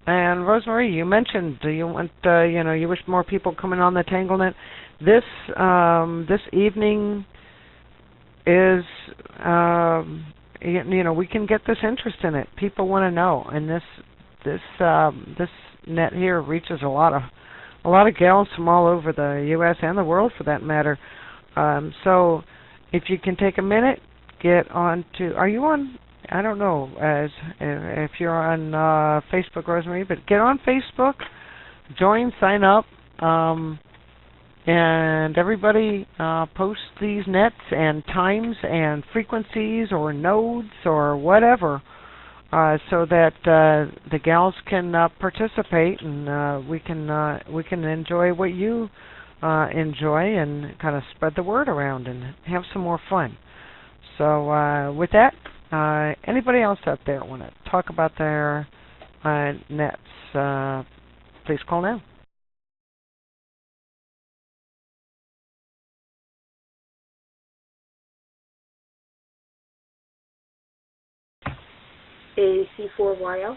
And Rosemary, you mentioned you want, you wish more people coming on the TangleNet. This evening is, we can get this interest in it. People want to know, and this net here reaches a lot of gals from all over the U.S. and the world, for that matter. So, if you can take a minute, get on to. Are you on? I don't know if you're on Facebook, Rosemary, but get on Facebook, join, sign up, and everybody post these nets and times and frequencies or nodes or whatever, so that the gals can participate and we can enjoy what you enjoy and kind of spread the word around and have some more fun. So with that. Anybody else out there want to talk about their nets? Please call now. AC4YL.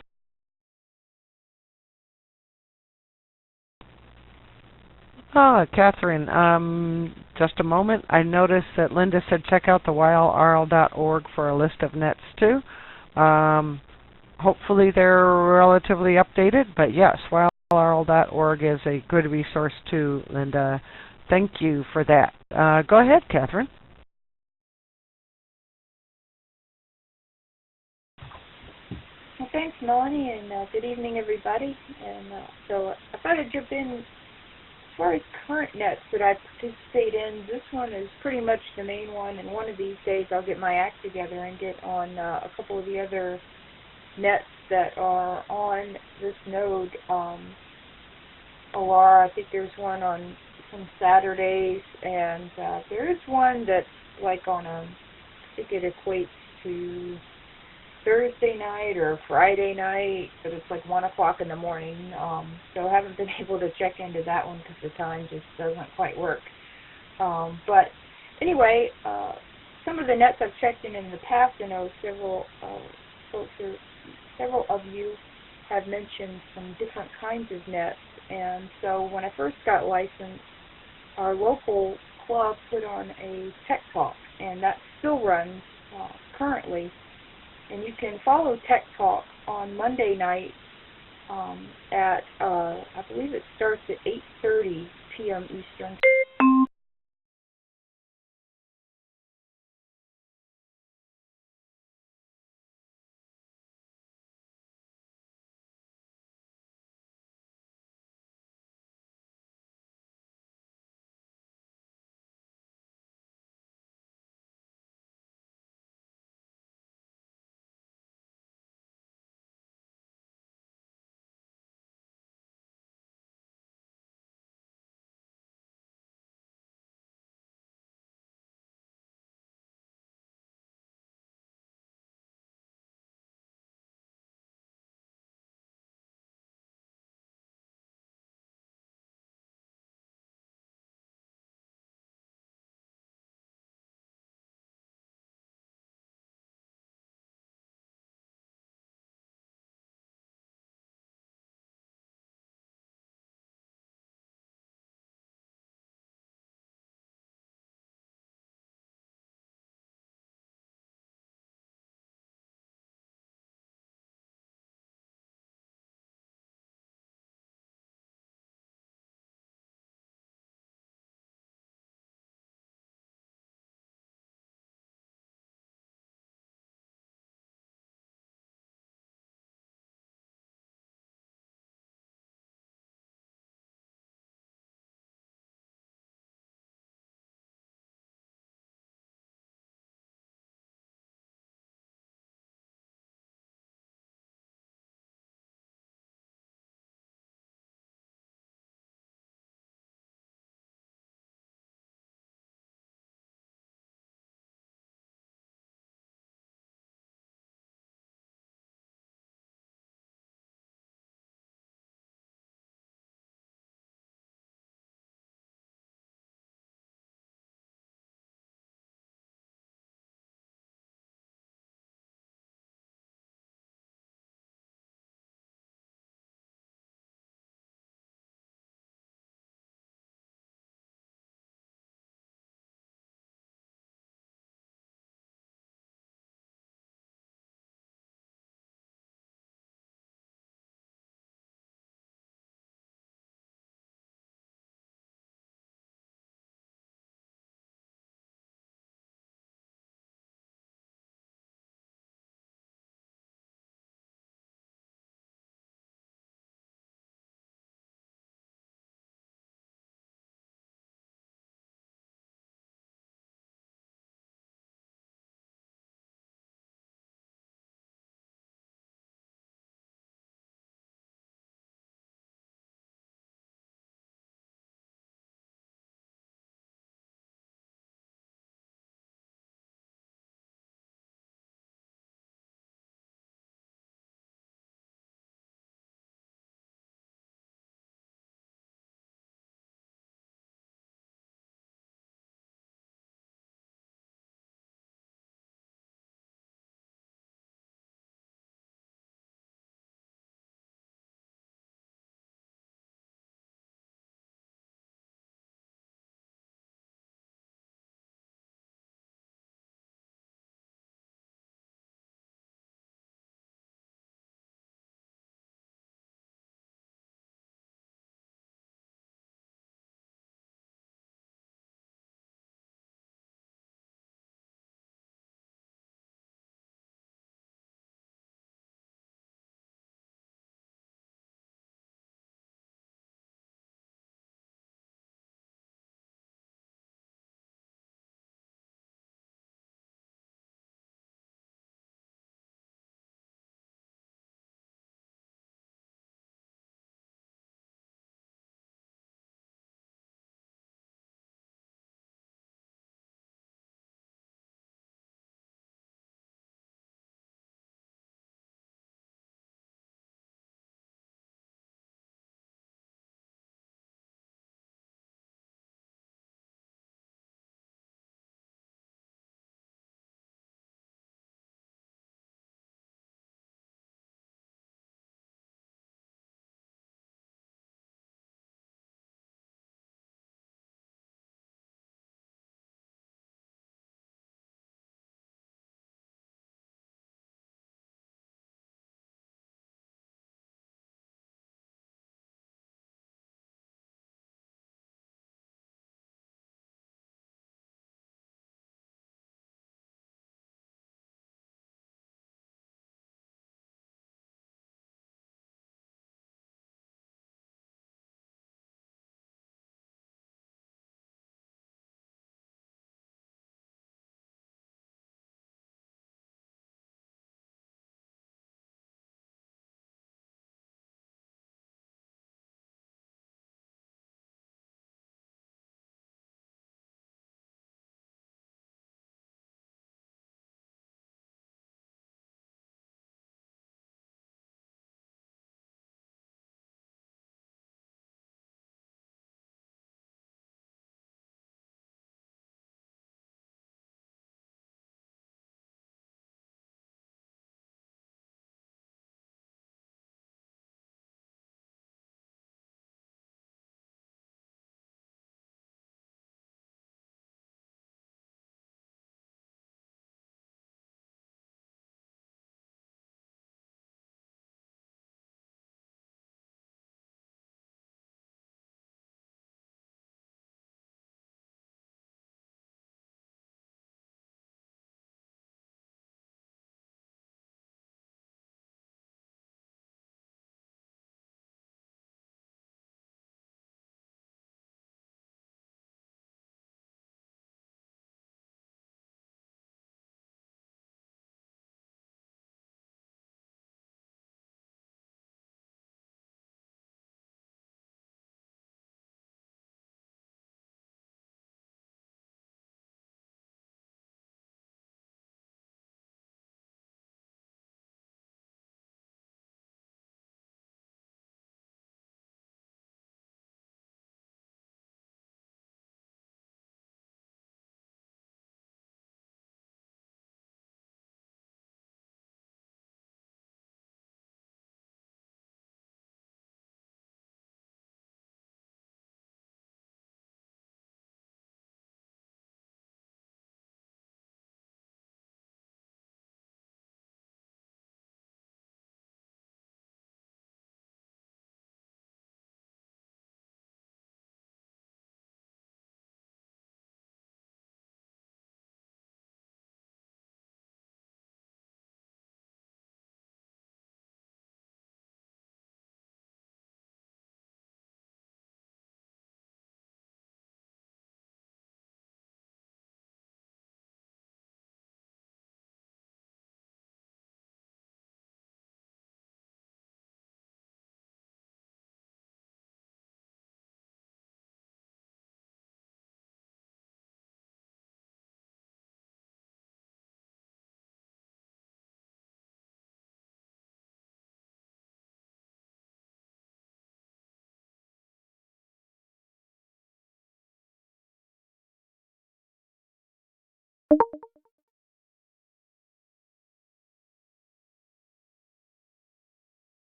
Catherine, just a moment. I noticed that Linda said check out the ylrl.org for a list of nets too. Hopefully they're relatively updated, but yes, ylrl.org is a good resource too, Linda. Thank you for that. Go ahead, Catherine. Well, thanks, Melanie, and good evening, everybody. And so I thought I'd jump in. As far as current nets that I participate in, this one is pretty much the main one, and one of these days I'll get my act together and get on a couple of the other nets that are on this node. Alara, I think there's one on some Saturdays, and there is one that's like on I think it equates to Thursday night or Friday night, but it's like 1 o'clock in the morning. So I haven't been able to check into that one because the time just doesn't quite work. But anyway, some of the nets I've checked in the past, I know several of you have mentioned some different kinds of nets. And so when I first got licensed, our local club put on a Tech Talk, and that still runs currently. And you can follow Tech Talk on Monday night at, I believe it starts at 8:30 p.m. Eastern.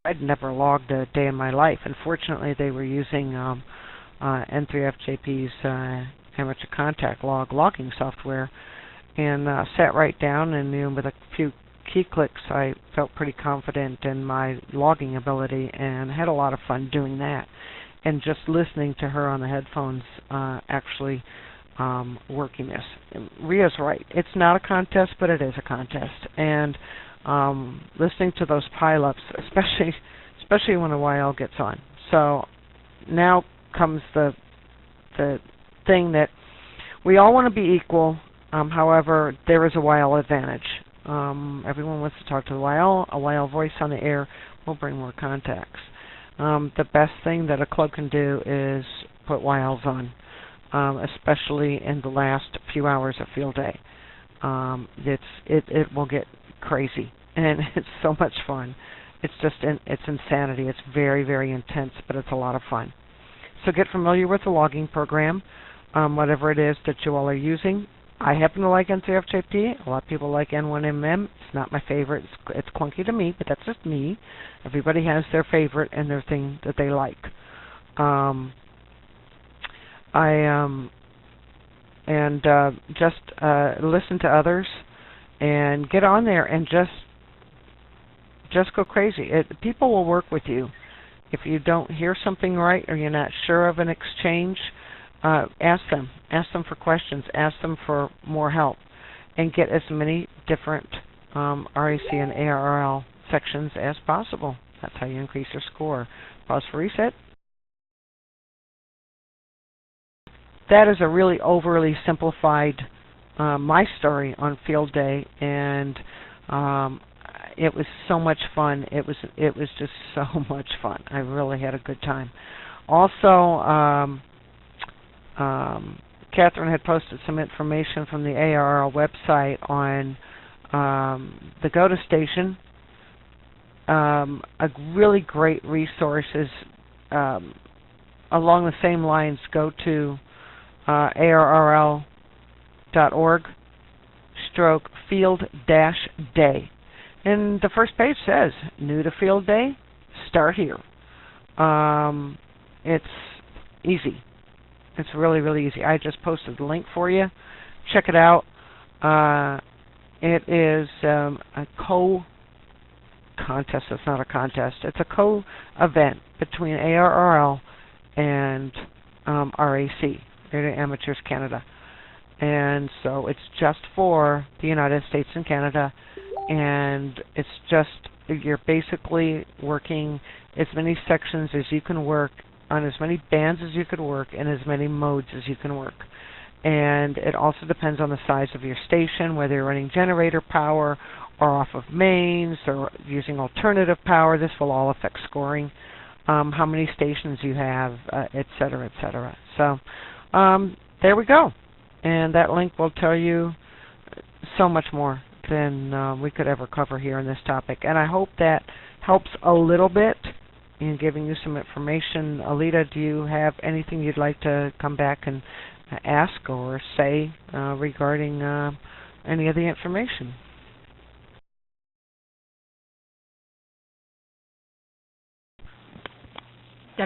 I'd never logged a day in my life. Unfortunately, they were using N3FJP's amateur contact logging software, and sat right down, and with a few key clicks, I felt pretty confident in my logging ability, and had a lot of fun doing that. And just listening to her on the headphones, actually working this. Ria's right. It's not a contest, but it is a contest, and listening to those pileups, especially when a YL gets on. So now comes the thing that we all want to be equal. However, there is a YL advantage. Everyone wants to talk to the YL. A YL voice on the air will bring more contacts. The best thing that a club can do is put YLs on, especially in the last few hours of field day. It will get crazy, and it's so much fun. It's just it's insanity. It's very, very intense, but it's a lot of fun. So get familiar with the logging program, whatever it is that you all are using. I happen to like N3FJP. A lot of people like N1MM. It's not my favorite. It's clunky to me, but that's just me. Everybody has their favorite and their thing that they like. Just listen to others and get on there and just go crazy. People will work with you. If you don't hear something right or you're not sure of an exchange, ask them. Ask them for questions. Ask them for more help, and get as many different RAC and ARRL sections as possible. That's how you increase your score. Pause for reset. That is a really overly simplified my story on field day, and it was so much fun. It was just so much fun. I really had a good time. Also, Catherine had posted some information from the ARRL website on the GOTA station. A really great resource is along the same lines. Go to arrl.org/field-day. And the first page says, new to field day, start here. It's easy. It's really, really easy. I just posted the link for you. Check it out. It is a co-contest. It's not a contest. It's a co-event between ARRL and RAC, Radio Amateurs Canada. And so it's just for the United States and Canada. And it's just, you're basically working as many sections as you can work, on as many bands as you could work, in as many modes as you can work. And it also depends on the size of your station, whether you're running generator power or off of mains or using alternative power. This will all affect scoring, how many stations you have, et cetera, et cetera. So there we go. And that link will tell you so much more than we could ever cover here in this topic. And I hope that helps a little bit in giving you some information. Alita, do you have anything you'd like to come back and ask or say regarding any of the information?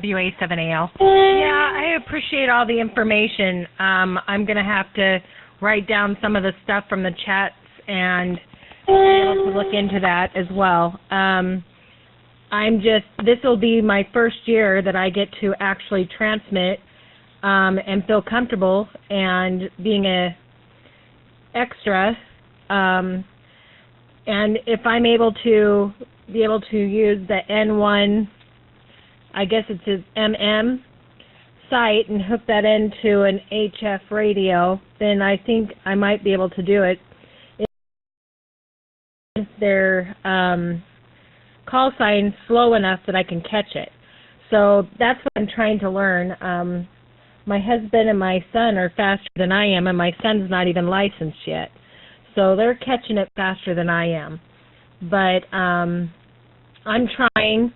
WA7AL. Yeah, I appreciate all the information. I'm going to have to write down some of the stuff from the chats and be able to look into that as well. This will be my first year that I get to actually transmit and feel comfortable and being a extra. And if I'm able to use the N1, I guess it's his MM site, and hook that into an HF radio, then I think I might be able to do it. If their call sign slow enough that I can catch it. So that's what I'm trying to learn. My husband and my son are faster than I am, and my son's not even licensed yet. So they're catching it faster than I am. But I'm trying,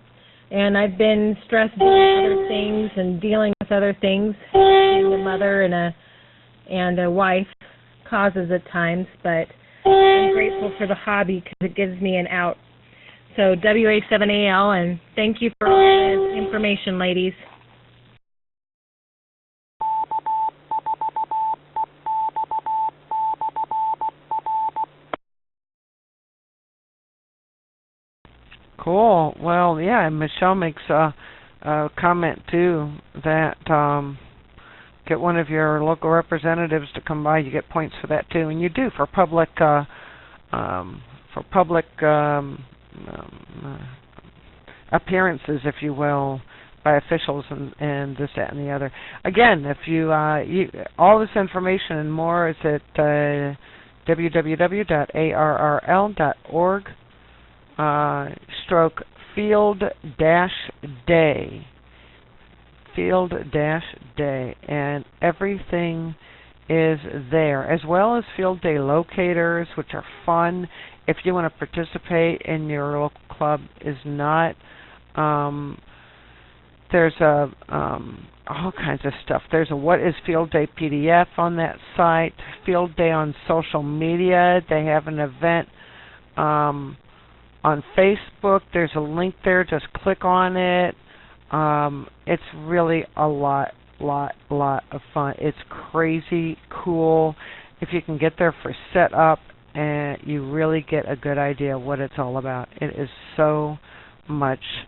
and I've been stressed doing other things and dealing with other things, being a mother and a wife causes at times, but I'm grateful for the hobby because it gives me an out. So WA7AL, and thank you for all the information, ladies. Cool. Well, yeah, and Michelle makes a comment too that get one of your local representatives to come by. You get points for that too, and you do for public appearances, if you will, by officials and this, that, and the other. Again, if you all this information and more is at www.arrl.org. Stroke field-day, and everything is there, as well as field day locators, which are fun. If you want to participate in your local club, is not. There's all kinds of stuff. There's a What is Field Day PDF on that site. Field Day on social media. They have an event. On Facebook, there's a link there. Just click on it. It's really a lot of fun. It's crazy cool. If you can get there for setup, and you really get a good idea of what it's all about. It is so much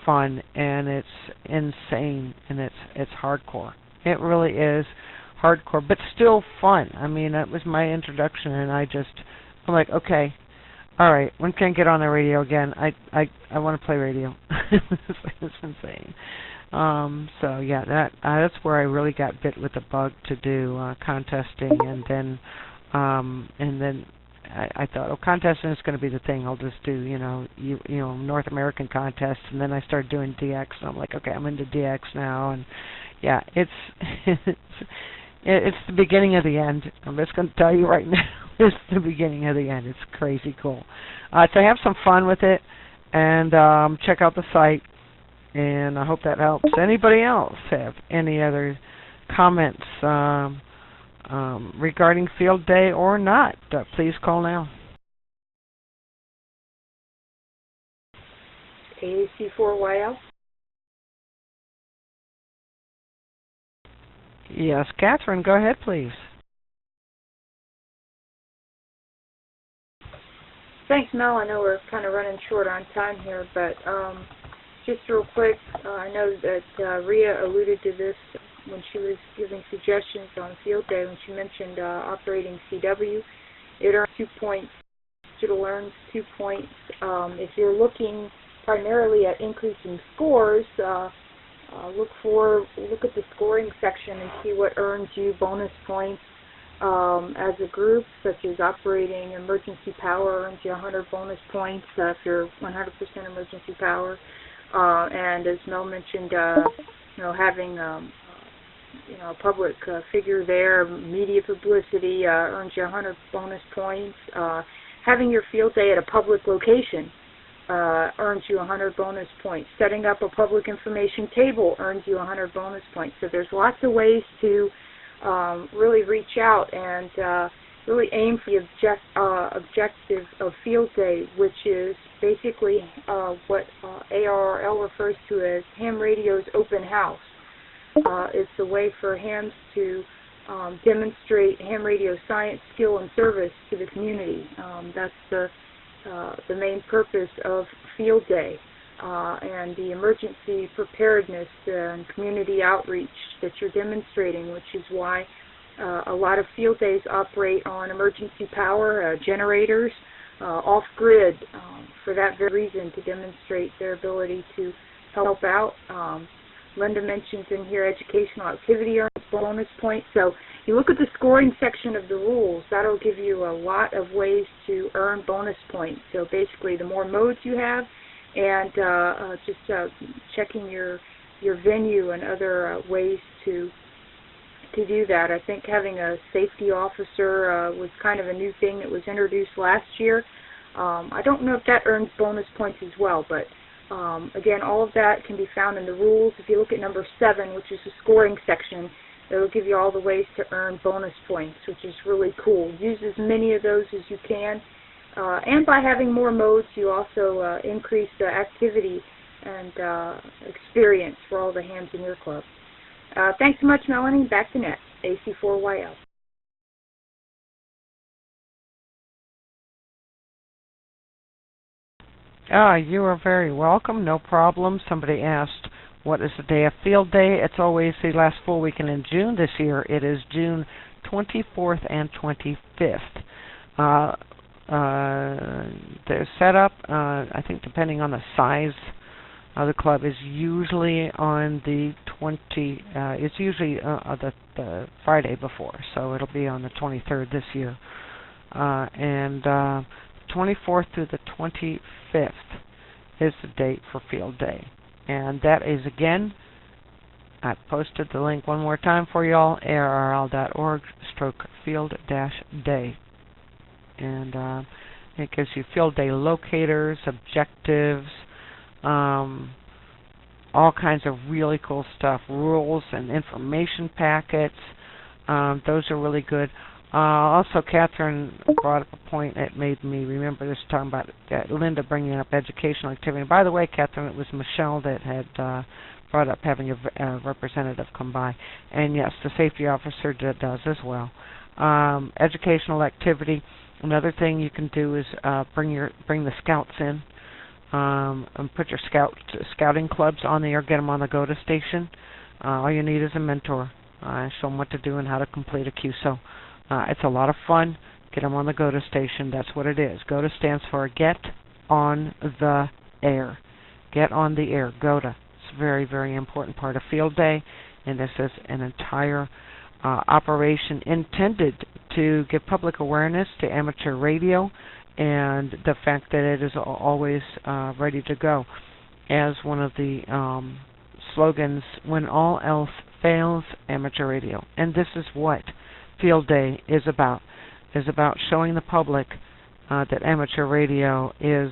fun, and it's insane, and it's hardcore. It really is hardcore, but still fun. I mean, that was my introduction, and I'm like, okay. All right, when can I get on the radio again? I want to play radio. It's insane. So yeah, that's where I really got bit with the bug to do contesting, and then I thought, contesting is going to be the thing. I'll just do North American contests, and then I started doing DX, and I'm like, okay, I'm into DX now, and yeah, it's the beginning of the end. I'm just going to tell you right now. It's the beginning of the end. It's crazy cool. So have some fun with it, and check out the site, and I hope that helps. Anybody else have any other comments regarding Field Day or not? Please call now. AAC4YL. Yes, Catherine, go ahead, please. Thanks, Mel. I know we're kind of running short on time here, but just real quick, I know that Rhea alluded to this when she was giving suggestions on Field Day when she mentioned operating CW. It earns 2 points. Digital earns 2 points. If you're looking primarily at increasing scores, look at the scoring section and see what earns you bonus points. As a group, such as operating emergency power earns you 100 bonus points if you're 100% emergency power. And as Mel mentioned, having a public figure there, media publicity earns you 100 bonus points. Having your field day at a public location earns you 100 bonus points. Setting up a public information table earns you 100 bonus points. So there's lots of ways to really reach out, and really aim for the objective of Field Day, which is basically what ARRL refers to as Ham Radio's open house. It's a way for hams to demonstrate ham radio science, skill, and service to the community. That's the main purpose of Field Day, and the emergency preparedness and community outreach that you're demonstrating, which is why a lot of field days operate on emergency power, generators, off-grid, for that very reason, to demonstrate their ability to help out. Linda mentions in here educational activity earns bonus points. So you look at the scoring section of the rules, that'll give you a lot of ways to earn bonus points. So basically the more modes you have, and just checking your venue and other ways to do that. I think having a safety officer was kind of a new thing that was introduced last year. I don't know if that earns bonus points as well, but again, all of that can be found in the rules. If you look at number 7, which is the scoring section, it'll give you all the ways to earn bonus points, which is really cool. Use as many of those as you can. And by having more modes, you also increase the activity and experience for all the hams in your club. Thanks so much, Melanie. Back to net, AC4YL. You are very welcome. No problem. Somebody asked, what is the day of Field Day? It's always the last full weekend in June. This year it is June 24th and 25th. The setup, I think depending on the size of the club, is usually on the it's usually the Friday before, so it'll be on the 23rd this year. And 24th through the 25th is the date for Field Day. And that is, again, I posted the link one more time for y'all, arrl.org/field-day. And it gives you Field Day locators, objectives, all kinds of really cool stuff, rules and information packets. Those are really good. Also, Catherine brought up a point that made me remember this, talking about Linda bringing up educational activity. And by the way, Catherine, it was Michelle that had brought up having a representative come by. And yes, the safety officer does as well. Educational activity. Another thing you can do is bring the scouts in, and put your scouting clubs on the air. Get them on the GOTA station. All you need is a mentor. Show them what to do and how to complete a QSO. It's a lot of fun. Get them on the GOTA station. That's what it is. GOTA stands for Get on the Air. Get on the Air. GOTA. It's a very, very important part of Field Day, and this is an entire operation intended to give public awareness to amateur radio and the fact that it is always ready to go. As one of the slogans, when all else fails, amateur radio. And this is what Field Day is about showing the public that amateur radio is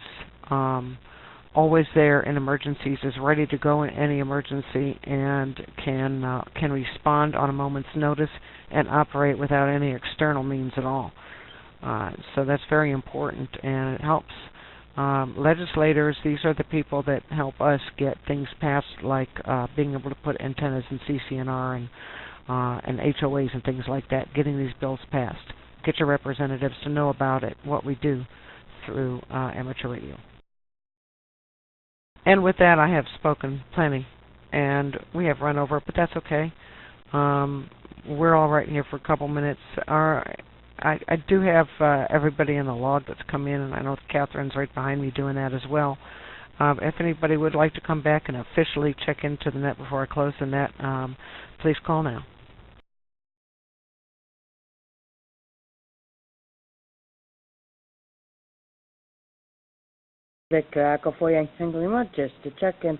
always there in emergencies, is ready to go in any emergency, and can respond on a moment's notice and operate without any external means at all. So that's very important, and it helps legislators. These are the people that help us get things passed, like being able to put antennas in CCNR and HOAs and things like that, getting these bills passed. Get your representatives to know about it, what we do through amateur radio. And with that, I have spoken plenty, and we have run over, but that's okay. We're all right here for a couple minutes. I do have everybody in the log that's come in, and I know Catherine's right behind me doing that as well. If anybody would like to come back and officially check into the net before I close the net, please call now. Ako po yung single images to check in.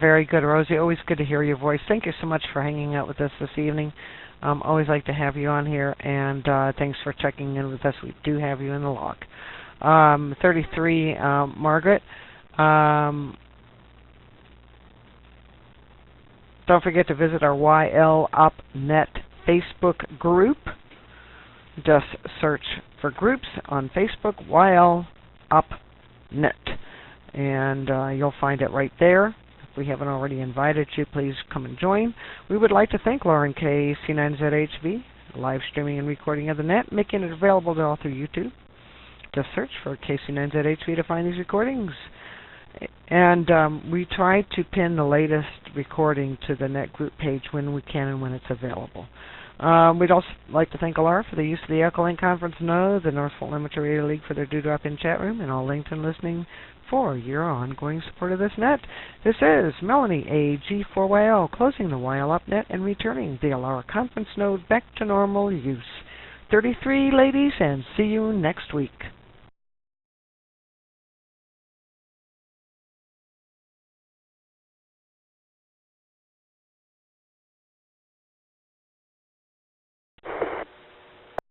Very good, Rosie. Always good to hear your voice. Thank you so much for hanging out with us this evening. Always like to have you on here, and thanks for checking in with us. We do have you in the log. 33, Margaret. Don't forget to visit our YLUpNet Facebook group. Just search for groups on Facebook, YLUpNet, and you'll find it right there. If we haven't already invited you, please come and join. We would like to thank Lauren K. C9ZHV, live streaming and recording of the net, making it available to all through YouTube. Just search for KC9ZHV to find these recordings. And we try to pin the latest recording to the net group page when we can and when it's available. We'd also like to thank Alara for the use of the Echolink Conference Node, the North Fork Amateur Radio League for their Dewdrop-In chat room, and all LinkedIn listening for your ongoing support of this net. This is Melanie AG4YL, closing the YLUpNet and returning the Alara Conference Node back to normal use. 33, ladies, and see you next week.